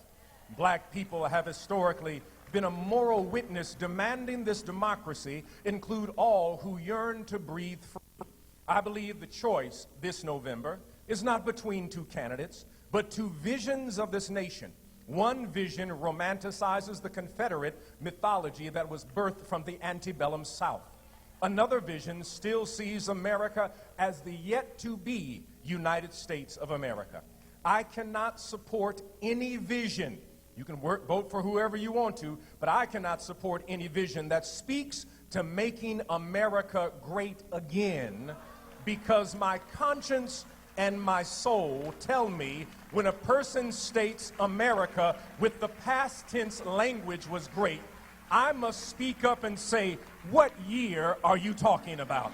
Black people have historically been a moral witness demanding this democracy include all who yearn to breathe free. I believe the choice this November is not between two candidates, but two visions of this nation. One vision romanticizes the Confederate mythology that was birthed from the antebellum South. Another vision still sees America as the yet-to-be United States of America. I cannot support any vision. You can vote for whoever you want to, but I cannot support any vision that speaks to making America great again, because my conscience and my soul tell me when a person states America with the past tense language was great, I must speak up and say, what year are you talking about?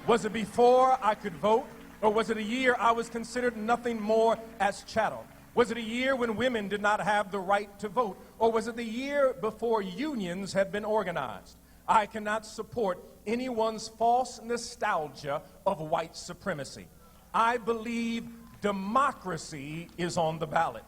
Was it before I could vote, or was it a year I was considered nothing more as chattel? Was it a year when women did not have the right to vote? Or was it the year before unions had been organized? I cannot support anyone's false nostalgia of white supremacy. I believe democracy is on the ballot.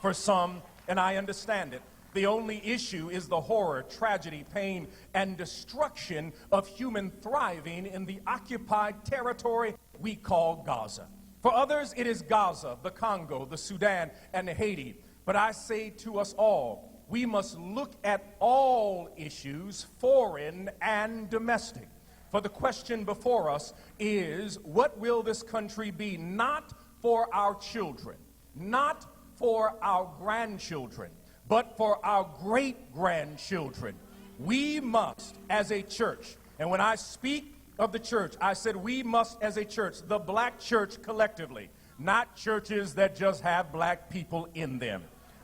For some, and I understand it, the only issue is the horror, tragedy, pain, and destruction of human thriving in the occupied territory we call Gaza. For others, it is Gaza, the Congo, the Sudan, and Haiti. But I say to us all, we must look at all issues, foreign and domestic. For the question before us is, what will this country be? Not for our children, not for our grandchildren, but for our great-grandchildren. We must, as a church, and when I speak of the church, I said we must, as a church, the black church collectively, not churches that just have black people in them.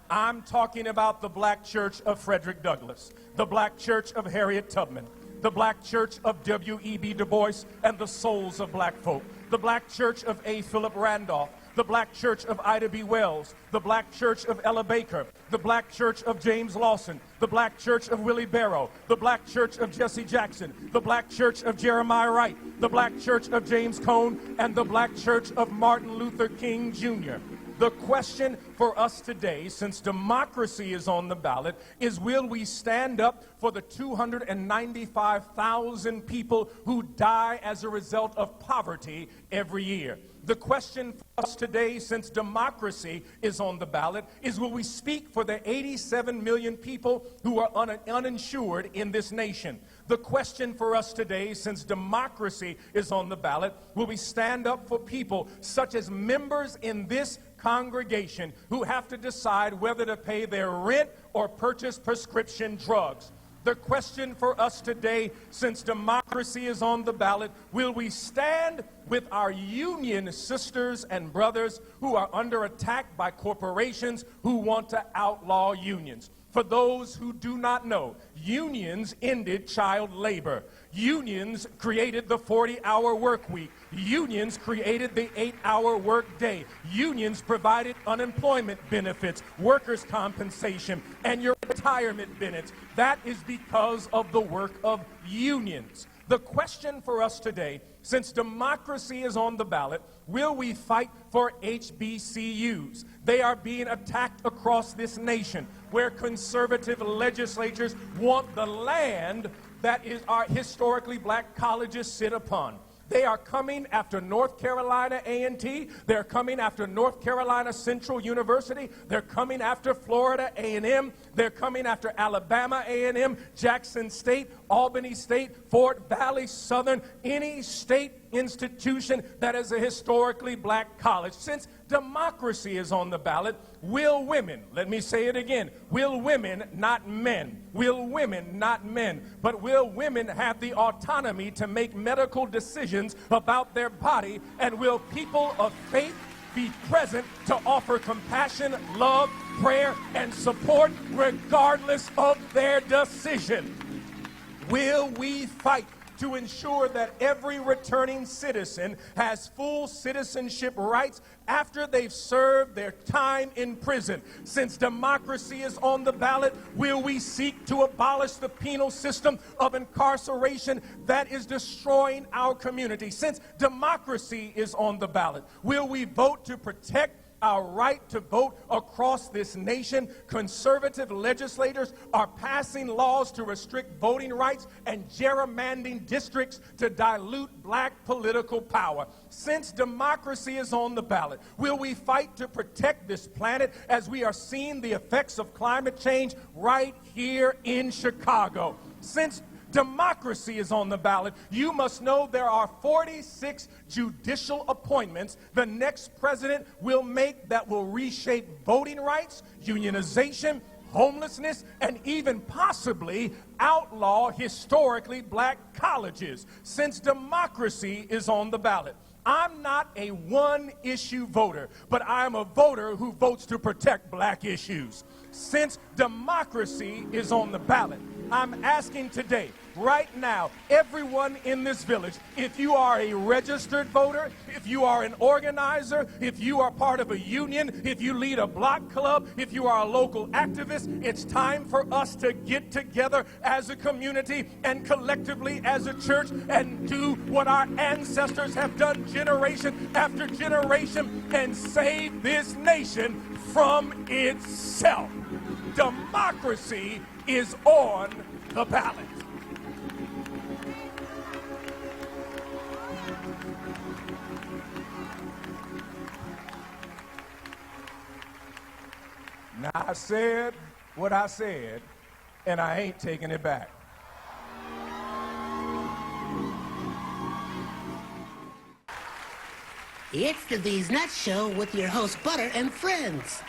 I'm talking about the Black Church of Frederick Douglass, the Black Church of Harriet Tubman, the Black Church of W.E.B. Du Bois and the souls of black folk, the Black Church of A. Philip Randolph, the Black Church of Ida B. Wells, the Black Church of Ella Baker, the Black Church of James Lawson, the Black Church of Willie Barrow, the Black Church of Jesse Jackson, the Black Church of Jeremiah Wright, the Black Church of James Cone, and the Black Church of Martin Luther King Jr. The question for us today, since democracy is on the ballot, is will we stand up for the 295,000 people who die as a result of poverty every year? The question for us today, since democracy is on the ballot, is will we speak for the 87 million people who are uninsured in this nation? The question for us today, since democracy is on the ballot, will we stand up for people such as members in this congregation who have to decide whether to pay their rent or purchase prescription drugs? The question for us today, since democracy is on the ballot, will we stand with our union sisters and brothers who are under attack by corporations who want to outlaw unions? For those who do not know, unions ended child labor. Unions created the 40-hour work week. Unions created the 8-hour work day. Unions provided unemployment benefits, workers' compensation, and your retirement benefits. That is because of the work of unions. The question for us today, since democracy is on the ballot, will we fight for HBCUs? They are being attacked across this nation, where conservative legislatures want the land that is our historically black colleges sit upon. They are coming after North Carolina A&T. They're coming after North Carolina Central University. They're coming after Florida A&M. They're coming after Alabama A&M, Jackson State, Albany State, Fort Valley Southern, any state institution that is a historically black college. Since democracy is on the ballot, will women, let me say it again, will women, not men, will women, not men, but will women have the autonomy to make medical decisions about their body, and will people of faith be present to offer compassion, love, prayer, and support regardless of their decision? Will we fight to ensure that every returning citizen has full citizenship rights after they've served their time in prison? Since democracy is on the ballot, will we seek to abolish the penal system of incarceration that is destroying our community? Since democracy is on the ballot, will we vote to protect our right to vote across this nation? Conservative legislators are passing laws to restrict voting rights and gerrymandering districts to dilute black political power. Since democracy is on the ballot, will we fight to protect this planet as we are seeing the effects of climate change right here in Chicago? Since democracy is on the ballot, you must know there are 46 judicial appointments the next president will make that will reshape voting rights, unionization, homelessness, and even possibly outlaw historically black colleges. Since democracy is on the ballot, I'm not a one-issue voter, but I'm a voter who votes to protect black issues. Since democracy is on the ballot, I'm asking today, right now, everyone in this village, if you are a registered voter, if you are an organizer, if you are part of a union, if you lead a block club, if you are a local activist, it's time for us to get together as a community and collectively as a church and do what our ancestors have done generation after generation and save this nation from itself. Democracy is on the ballot. Now, I said what I said, and I ain't taking it back. It's the These Nuts Show with your host, Butter and friends.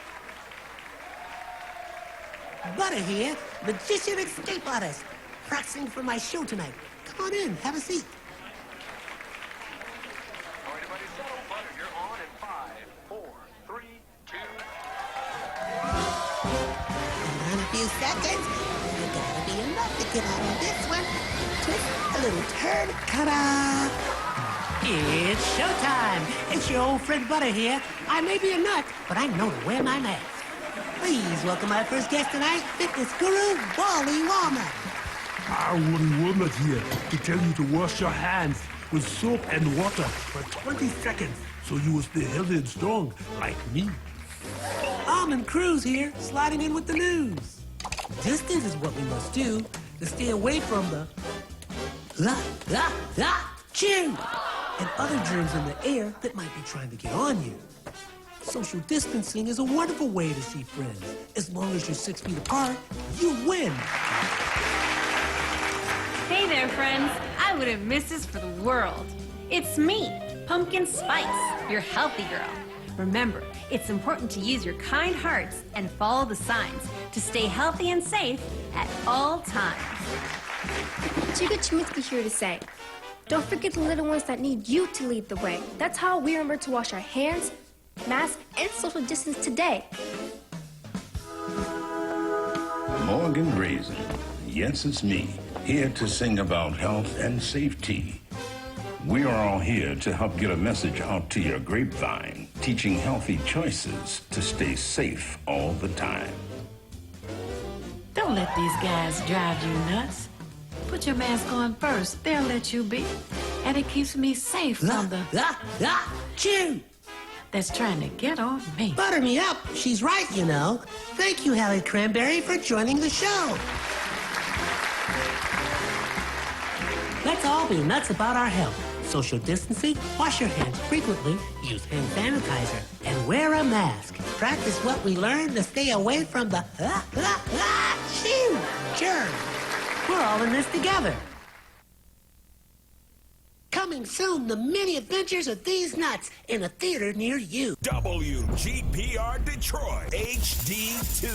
Butter here, magician escape artist, practicing for my show tonight. Come on in, have a seat. All right, everybody, settle. Butter, you're on in 5, 4, 3, 2. seconds. You gotta be enough to get out of this one. Twist a little turn. Ta-da! It's showtime. It's your old friend Butter here. I may be a nut, but I know to wear my mask. Please welcome our first guest tonight, fitness guru, Wally Wallman. Our Woody Woodland here to tell you to wash your hands with soap and water for 20 seconds so you will stay healthy and strong like me. Almond Cruz here, sliding in with the news. Distance is what we must do to stay away from the chew and other germs in the air that might be trying to get on you. Social distancing is a wonderful way to see friends. As long as you're 6 feet apart, you win. Hey there, friends. I wouldn't miss this for the world. It's me, Pumpkin Spice, your healthy girl. Remember, it's important to use your kind hearts and follow the signs to stay healthy and safe at all times. Chica Chiminsky here to say, don't forget the little ones that need you to lead the way. That's how we remember to wash our hands, mask, and social distance today. Morgan Raisin. Yes, it's me, here to sing about health and safety. We are all here to help get a message out to your grapevine, teaching healthy choices to stay safe all the time. Don't let these guys drive you nuts. Put your mask on first. They'll let you be. And it keeps me safe from the chew that's trying to get on me. Butter me up. She's right, you know. Thank you, Hallie Cranberry, for joining the show. Let's all be nuts about our health. Social distancing, wash your hands frequently, use hand sanitizer, and wear a mask. Practice what we learned to stay away from the chew germs. We're all in this together. Coming soon, the many adventures of these nuts in a theater near you. WGPR Detroit, HD2.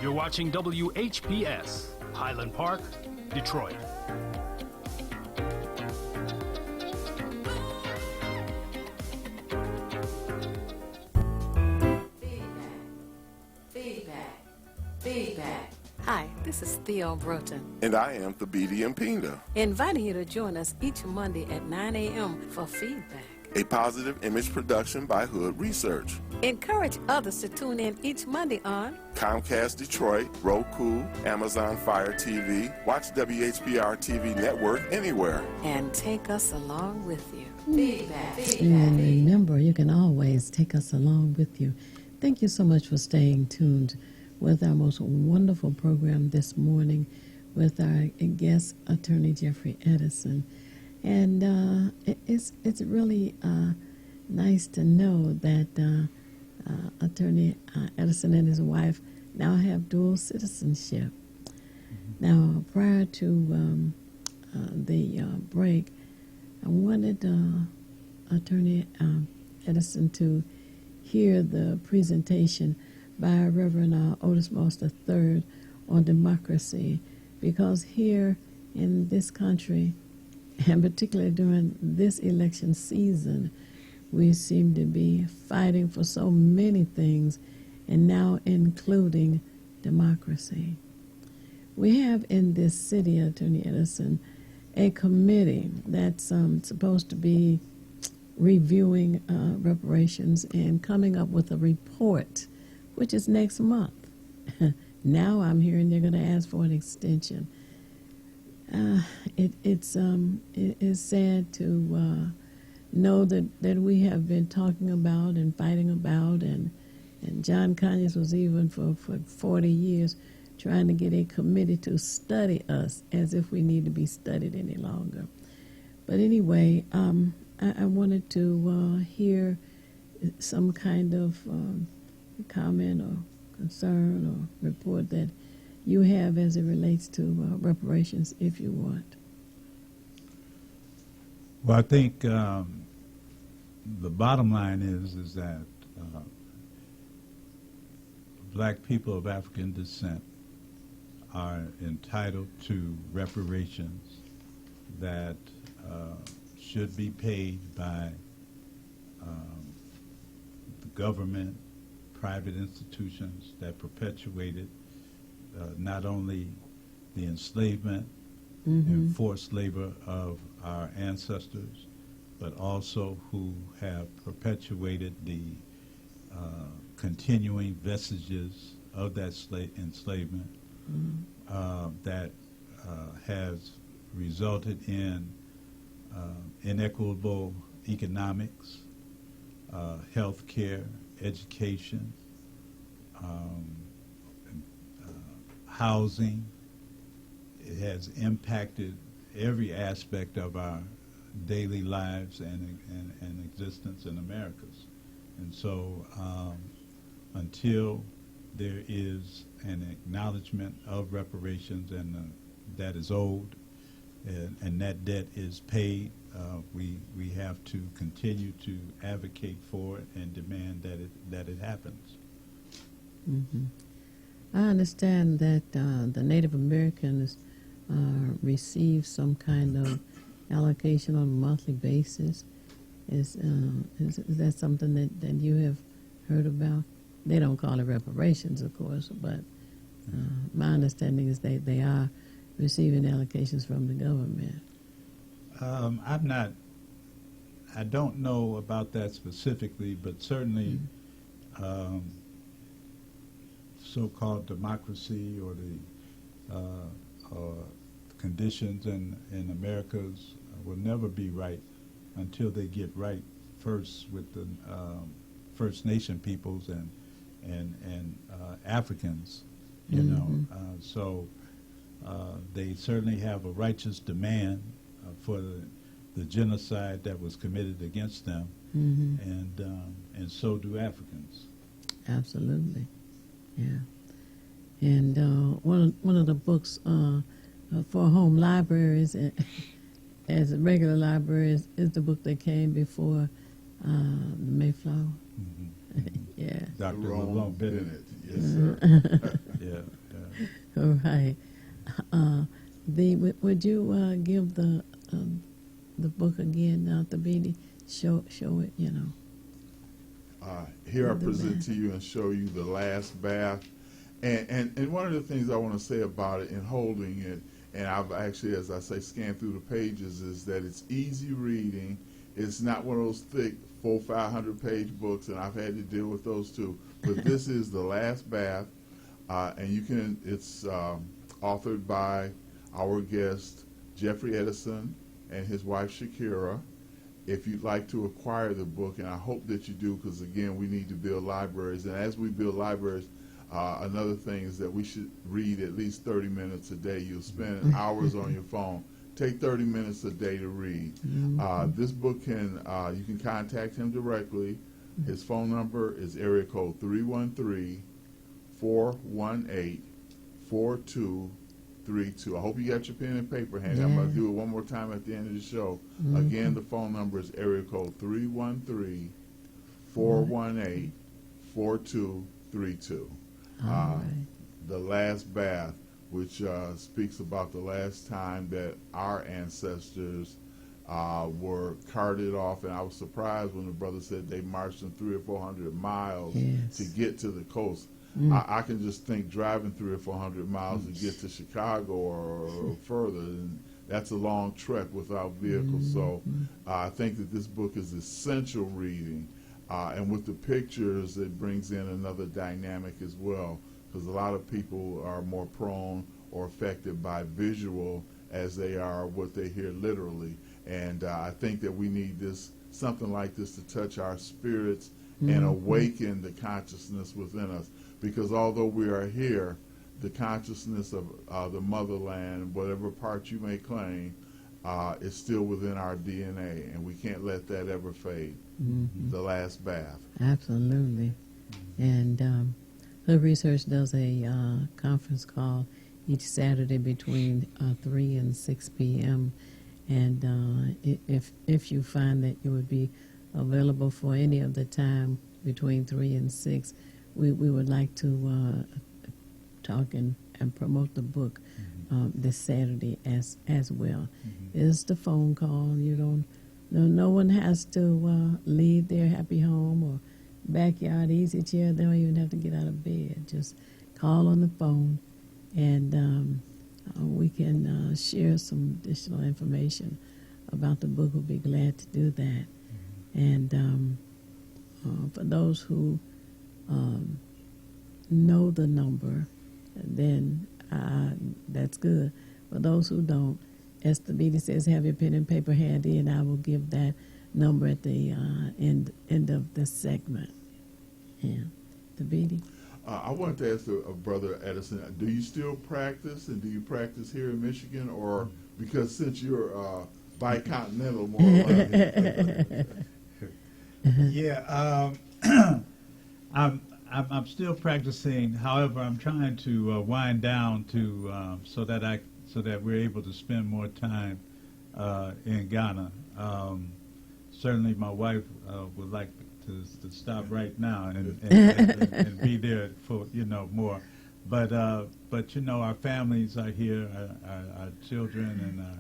You're watching WHPS, Highland Park, Detroit. Feedback. Hi, this is Theo Broughton, And I am Thabiti Mpinga, inviting you to join us each Monday at 9 a.m. for Feedback. a positive image production by Hood Research. Encourage others to tune in each Monday on Comcast Detroit, Roku, Amazon Fire TV, watch WHPR TV Network anywhere. and take us along with you. Feedback. And remember, you can always take us along with you. Thank you so much for staying tuned with our most wonderful program this morning with our guest, Attorney Jeffrey Edison. And it's really nice to know that Attorney Edison and his wife now have dual citizenship. Now, prior to the break, I wanted Attorney Edison to hear the presentation by Reverend Otis Moss III on democracy, because here in this country, and particularly during this election season, we seem to be fighting for so many things, and now including democracy. We have in this city, Attorney Edison, a committee that's supposed to be reviewing reparations and coming up with a report, which is next month. Now I'm hearing they're going to ask for an extension. It is sad to know that we have been talking about and fighting about, and John Conyers was even for 40 years trying to get a committee to study us as if we need to be studied any longer. But anyway, I wanted to hear some kind of comment or concern or report that you have as it relates to reparations, if you want. Well, I think the bottom line is that black people of African descent are entitled to reparations that should be paid by the government private institutions that perpetuated not only the enslavement and forced labor of our ancestors, but also who have perpetuated the continuing vestiges of that enslavement that has resulted in inequitable economics, health care, education, housing. It has impacted every aspect of our daily lives and existence in Americas. And so until there is an acknowledgement of reparations and that is owed and that debt is paid, we have to continue to advocate for it and demand that it happens. I understand that the Native Americans receive some kind of allocation on a monthly basis. Is that something that you have heard about? They don't call it reparations, of course, but my understanding is they are receiving allocations from the government. I don't know about that specifically, but certainly so-called democracy or the conditions in Americas will never be right until they get right first with the First Nation peoples and Africans, you know. So they certainly have a righteous demand for the genocide that was committed against them, and so do Africans. Absolutely, yeah. And one of the books for home libraries, as regular libraries, is the book that came before the Mayflower. Yeah. Dr. Lalonde Bennett. Yes, sir. Yeah. All right. Would you give the book again, Dr. Beatty? Show it, you know. Here I present to you and show you The Last Bath. And one of the things I want to say about it in holding it, and I've actually, as I say, scanned through the pages, is that it's easy reading. It's not one of those thick 400-500 page books, and I've had to deal with those too. But this is The Last Bath, and it's authored by our guest, Jeffrey Edison, and his wife, Shakira. If you'd like to acquire the book, and I hope that you do, because again, we need to build libraries. And as we build libraries, another thing is that we should read at least 30 minutes a day. You'll spend hours on your phone. Take 30 minutes a day to read. This book you can contact him directly. His phone number is area code 313-418-4232. I hope you got your pen and paper handy. I'm going to do it one more time at the end of the show. Again, the phone number is area code 313-418-4232. The Last Bath, which speaks about the last time that our ancestors were carted off. And I was surprised when the brother said they marched them 300 or 400 miles to get to the coast. I can just think driving 300 or 400 miles to get to Chicago or further, and that's a long trek without vehicles. So I think that this book is essential reading. And with the pictures, it brings in another dynamic as well, because a lot of people are more prone or affected by visual as they are what they hear literally. And I think that we need something like this to touch our spirits and awaken the consciousness within us. Because although we are here, the consciousness of the motherland, whatever part you may claim, is still within our DNA, and we can't let that ever fade. The Last Bath. Absolutely. And Hood Research does a conference call each Saturday between 3 and 6 p.m. And if you find that you would be available for any of the time between 3 and 6, we would like to talk and promote the book this Saturday as well. It's the phone call. No one has to leave their happy home or backyard easy chair. They don't even have to get out of bed. Just call on the phone, and we can share some additional information about the book. We'll be glad to do that. And for those who know the number, then that's good. For those who don't, Esther Beatty says, have your pen and paper handy, and I will give that number at the end of the segment. Yeah. The Beatty? I wanted to ask Brother Edison, do you still practice, and do you practice here in Michigan, or because since you're bicontinental more around here? Yeah, I'm still practicing. However, I'm trying to wind down to so that we're able to spend more time in Ghana. Certainly, my wife would like to stop right now and be there for more. But our families are here. Our children and our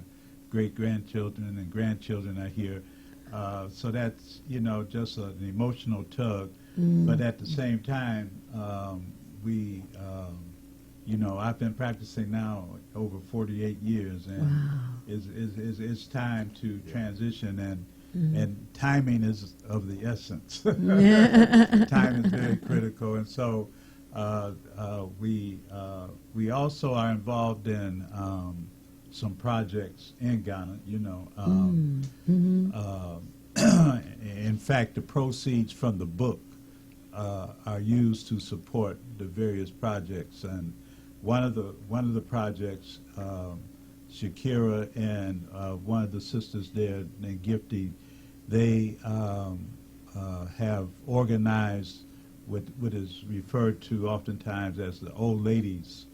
great grandchildren and grandchildren are here. So that's just an emotional tug. But at the same time, I've been practicing now over 48 years, and it's time to transition, and timing is of the essence. Time is very critical, and so we also are involved in some projects in Ghana. In fact, the proceeds from the book are used to support the various projects, and one of the projects, Shakira and one of the sisters there named Gifty, they have organized what is referred to oftentimes as the Old Ladies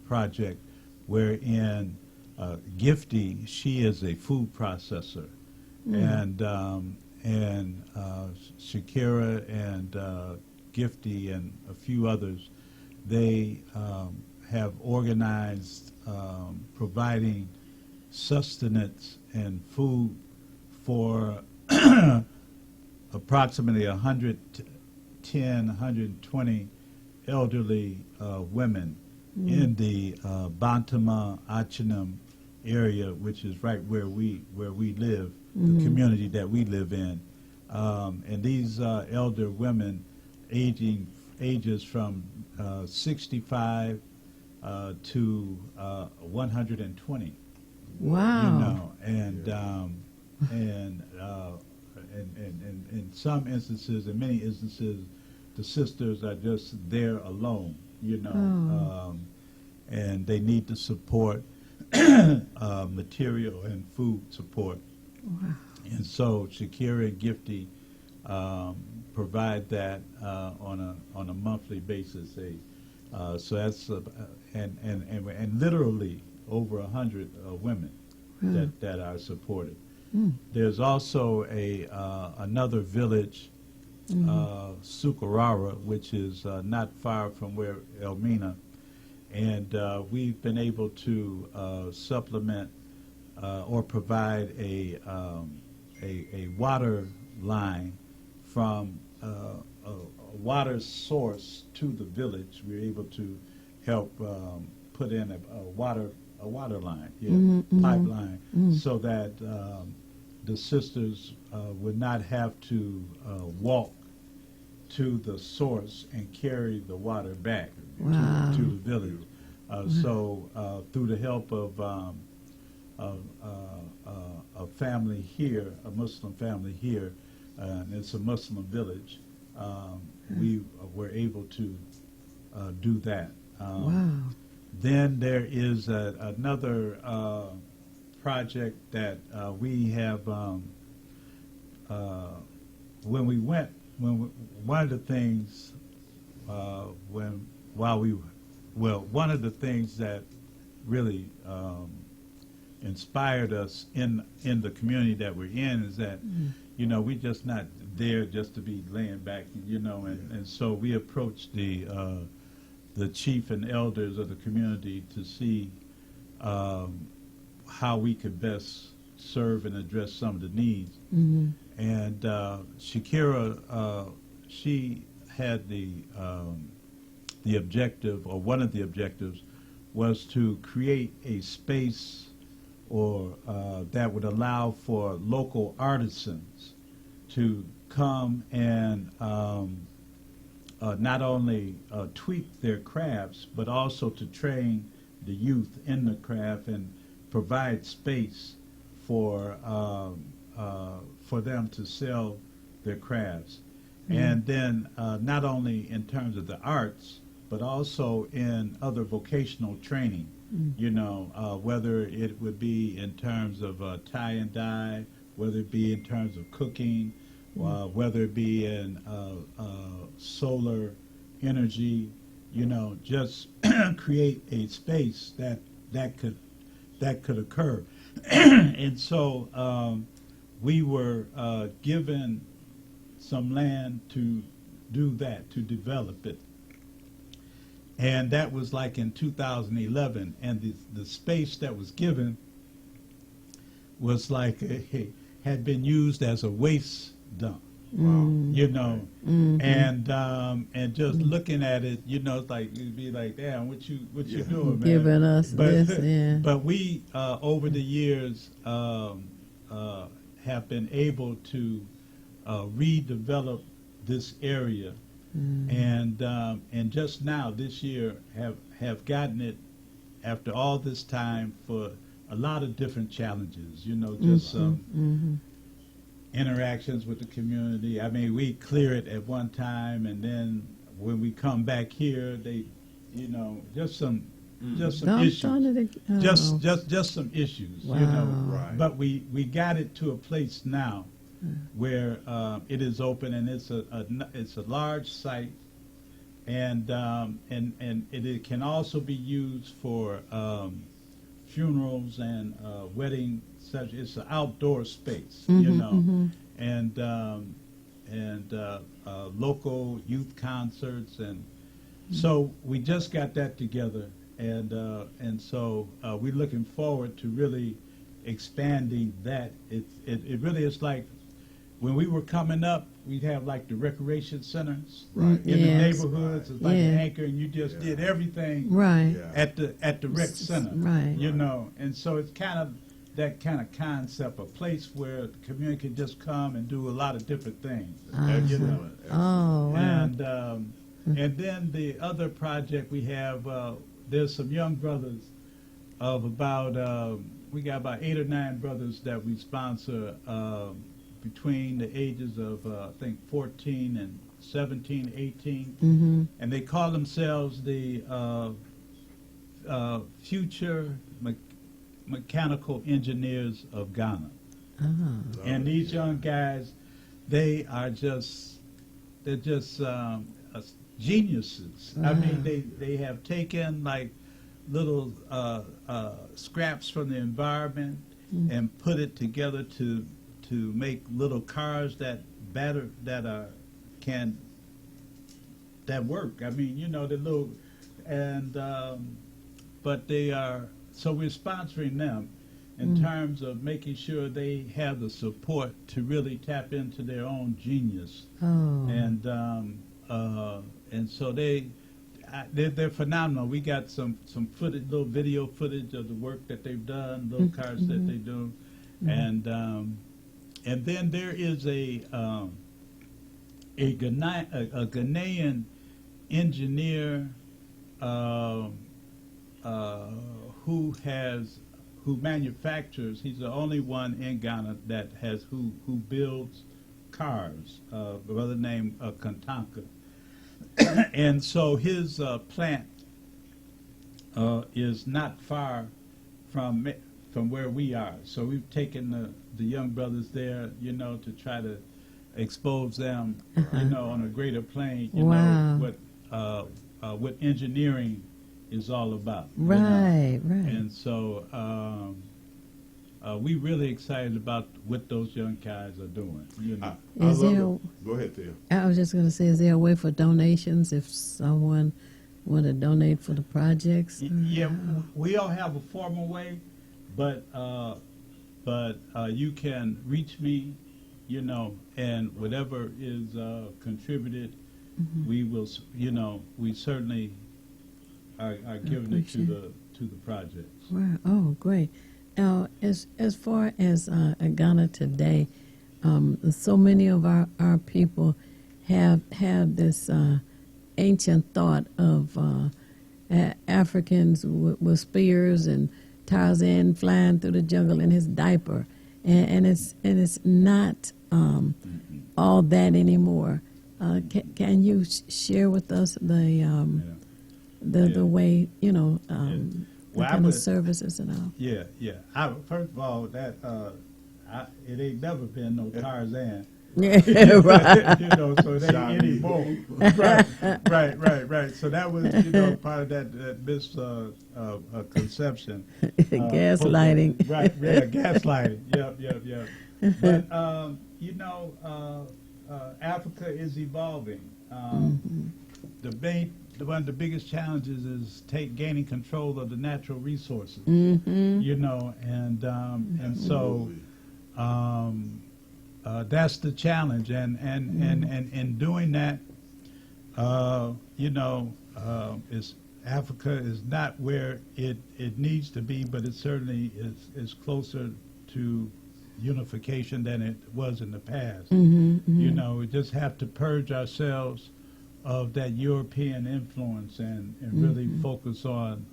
Project, wherein Gifty, she is a food processor, and Shakira and Gifty and a few others, they have organized providing sustenance and food for approximately 110, 120 elderly women in the Bantama Achinam area, which is right where we live, the community that we live in. And these elder women ages from 65 to 120. Wow. And in some instances, in many instances, the sisters are just there alone, and they need the support, material and food support. Wow. And so Shakira and Gifty provide that on a monthly basis. So that's and literally over 100 women that are supported. There's also another village, Sukarara, which is not far from where Elmina, and we've been able to supplement or provide a water line from a water source to the village. We're able to help put in a water line, pipeline, so that the sisters would not have to walk to the source and carry the water back to the village. So through the help of a family here, a Muslim family here, and it's a Muslim village, we were able to do that. Then there is another project that we have. One of the things one of the things that really inspired us in the community that we're in is that we're just not there just to be laying back, and so we approached the chief and elders of the community to see how we could best serve and address some of the needs. Mm-hmm. And Shakira, she had the objective, or one of the objectives, was to create a space or that would allow for local artisans to come and not only tweak their crafts, but also to train the youth in the craft and provide space for them to sell their crafts. Mhm. And then not only in terms of the arts, but also in other vocational training, you know, whether it would be in terms of tie and dye, whether it be in terms of cooking, whether it be in solar energy, you know, just create a space that could occur. And so we were given some land to do that, to develop it. And that was like in 2011, and the space that was given was like had been used as a waste dump. Wow. You know, Mhm. and just looking at it, you know, it's like you'd be like, damn, what you doing, man? Giving us this, yeah. But we over the years have been able to redevelop this area, and just now this year have gotten it after all this time for a lot of different challenges. You know, just interactions with the community. I mean, we clear it at one time, and then when we come back here, they, you know, just some issues. Just some issues, Wow. you know. Right. But we got it to a place now where it is open, and it's a large site, and it can also be used for funerals and wedding. Such it's an outdoor space, you know, and local youth concerts, and so we just got that together, and so we're looking forward to really expanding that. It really is like when we were coming up, we'd have like the recreation centers in the neighborhoods. It's like an anchor, and you just did everything at the rec center, you know, and so it's kind of that kind of concept, a place where the community can just come and do a lot of different things, you know. Oh, wow. And then the other project we have, there's some young brothers of about, we got about 8 or 9 brothers that we sponsor between the ages of, I think, 14 and 17, 18. And they call themselves the Future Mechanical Engineers of Ghana. And these young guys, they're just geniuses. I mean, they have taken like little scraps from the environment and put it together to make little cars that work. I mean, you know, the little, and but they are, so we're sponsoring them in terms of making sure they have the support to really tap into their own genius. And so they're phenomenal. We got some footage, little video footage of the work that they've done, little cars that they do, and then there is a Ghanaian engineer who manufactures. He's the only one in Ghana that has who builds cars. A brother named Kantanka, and so his plant is not far from where we are. So we've taken the young brothers there, you know, to try to expose them, you know, on a greater plane, you know, what engineering is all about. Right, right. And so we're really excited about what those young guys are doing. You know. Go ahead, Theo. I was just going to say, is there a way for donations if someone want to donate for the projects? Yeah, we don't have a formal way, but but you can reach me, you know, and whatever is contributed, we will, you know, we certainly are giving it to the projects. Wow. Oh, great. Now, as far as Ghana today, so many of our people have this ancient thought of Africans with spears and Tarzan flying through the jungle in his diaper, and it's not all that anymore. Can you share with us the way, you know, Well, the kind of services and all? Yeah. First of all, that it ain't never been no Tarzan. Yeah, right. You know, so it ain't anymore. Right. So that was, you know, part of that misconception. Gaslighting. Right. Yeah, gaslighting. Yep. But you know, Africa is evolving. One of the biggest challenges is gaining control of the natural resources. You know, and so that's the challenge, and in doing that, you know, Africa is not where it needs to be, but it certainly is closer to unification than it was in the past. You know, we just have to purge ourselves of that European influence and really focus on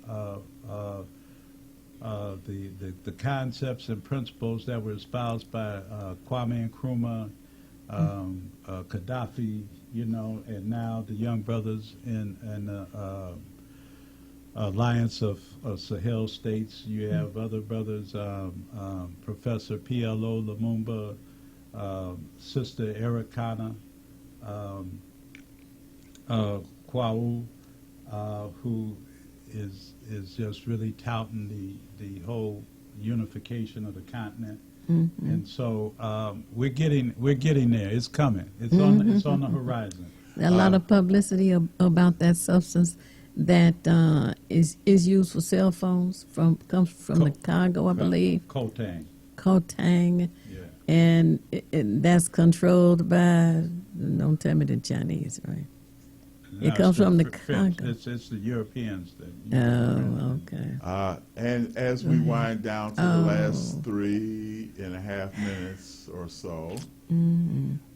the concepts and principles that were espoused by Kwame Nkrumah, Gaddafi, you know, and now the young brothers in the Alliance of Sahel States. You have other brothers, Professor P.L.O. Lumumba, Sister Eric Kana, Kwawu, who is just really touting the whole unification of the continent, and so we're getting there. It's coming. It's on the horizon. A lot of publicity about that substance that is used for cell phones comes from the Congo, I believe. Kotang. Yeah. And that's controlled by, don't tell me the Chinese, right? It comes from the Congo. It's the Europeans that. Oh, okay. And as we wind down to the last 3.5 minutes or so,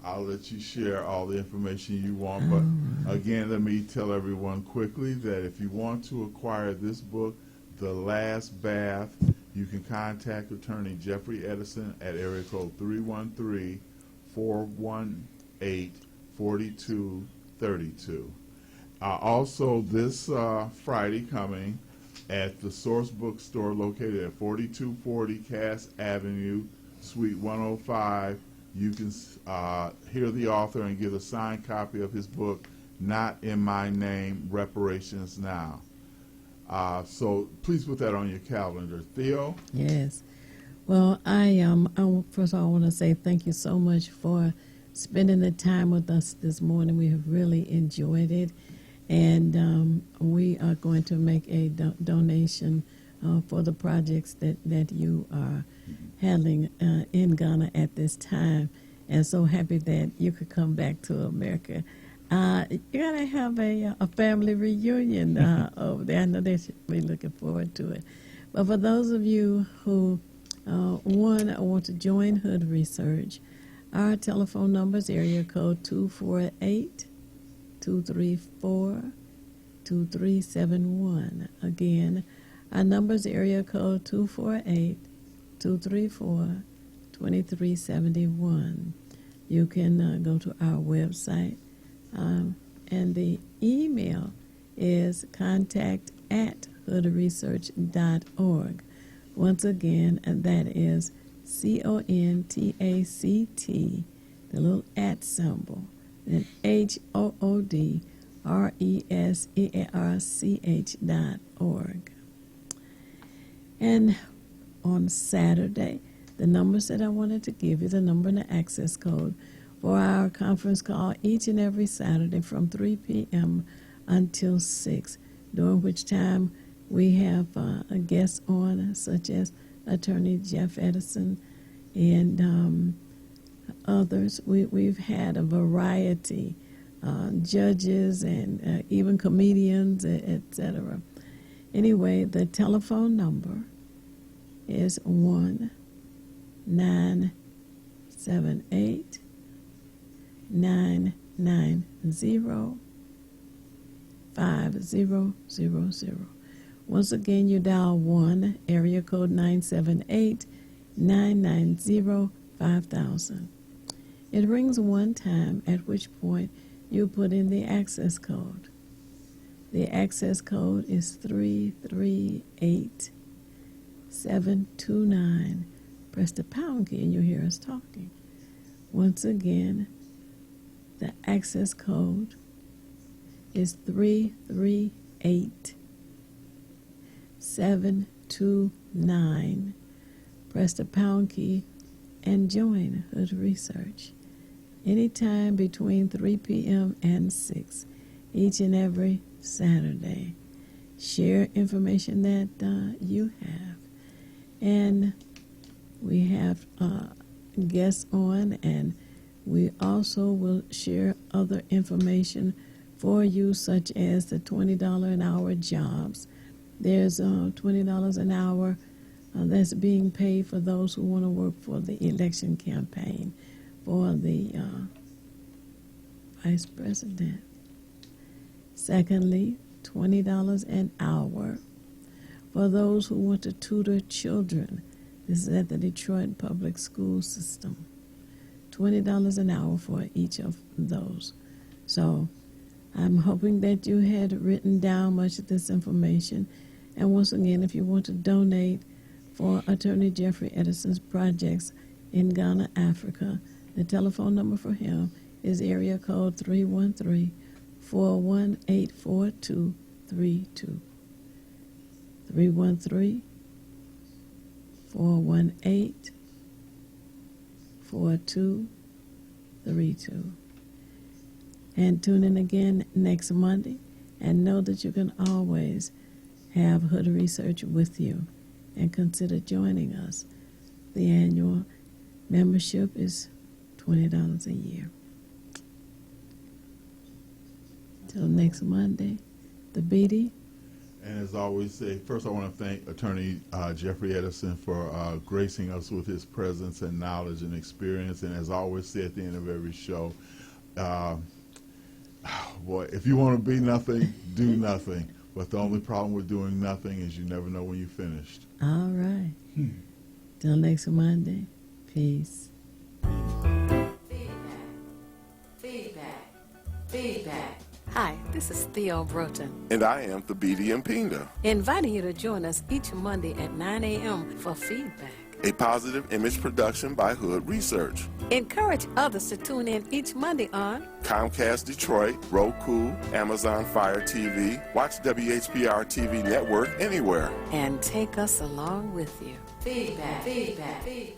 I'll let you share all the information you want. But again, let me tell everyone quickly that if you want to acquire this book, The Last Bath, you can contact attorney Jeffrey Edison at area code 313-418-4232. Also, this Friday coming at the Source Bookstore located at 4240 Cass Avenue, Suite 105, you can hear the author and get a signed copy of his book, Not in My Name, Reparations Now. So please put that on your calendar. Theo? Yes. Well, first of all, I want to say thank you so much for spending the time with us this morning. We have really enjoyed it. And we are going to make a donation for the projects that you are handling in Ghana at this time. And so happy that you could come back to America. You're going to have a family reunion over there. I know they should be looking forward to it. But for those of you who, want to join Hood Research, our telephone number is area code 248-234-2371. Again, our number is area code 248-234-2371. You can go to our website, and the email is contact@hoodresearch.org. Once again, and that is CONTACT, the little @ symbol, then HOODRESEARCH.org. And on Saturday, the numbers that I wanted to give you, the number and the access code for our conference call each and every Saturday from 3 p.m. until 6, during which time we have a guest on, such as Attorney Jeff Edison, and others. We've had a variety, judges and even comedians, etc. Anyway, the telephone number is 1-978-990-5000. Once again, you dial 1, area code 978-990-5000. It rings one time, at which point you put in the access code. The access code is 338729. Press the pound key and you'll hear us talking. Once again, the access code is 338729. Press the pound key and join Hood Research anytime between 3 p.m. and 6 each and every Saturday. Share information that you have. And we have guests on, and we also will share other information for you, such as the $20 an hour jobs. There's $20 an hour that's being paid for those who want to work for the election campaign for the vice president. Secondly, $20 an hour for those who want to tutor children. This is at the Detroit Public School System. $20 an hour for each of those. So I'm hoping that you had written down much of this information. And once again, if you want to donate for Attorney Jeffrey Edison's projects in Ghana, Africa, the telephone number for him is area code 313-418-4232. 313-418-4232. And tune in again next Monday, and know that you can always have Hood Research with you, and consider joining us. The annual membership is $20 a year. Till next Monday, the BD. And as I always say, first I want to thank Attorney Jeffrey Edison for gracing us with his presence and knowledge and experience. And as I always say at the end of every show, boy, if you want to be nothing, do nothing. But the only problem with doing nothing is you never know when you're finished. All right. Till next Monday, peace. Feedback. Hi, this is Theo Broughton, And I am the BD Mpinga, inviting you to join us each Monday at 9 a.m. for Feedback. a positive image production by Hood Research. Encourage others to tune in each Monday on Comcast Detroit, Roku, Amazon Fire TV, watch WHPR TV Network anywhere. and take us along with you. Feedback.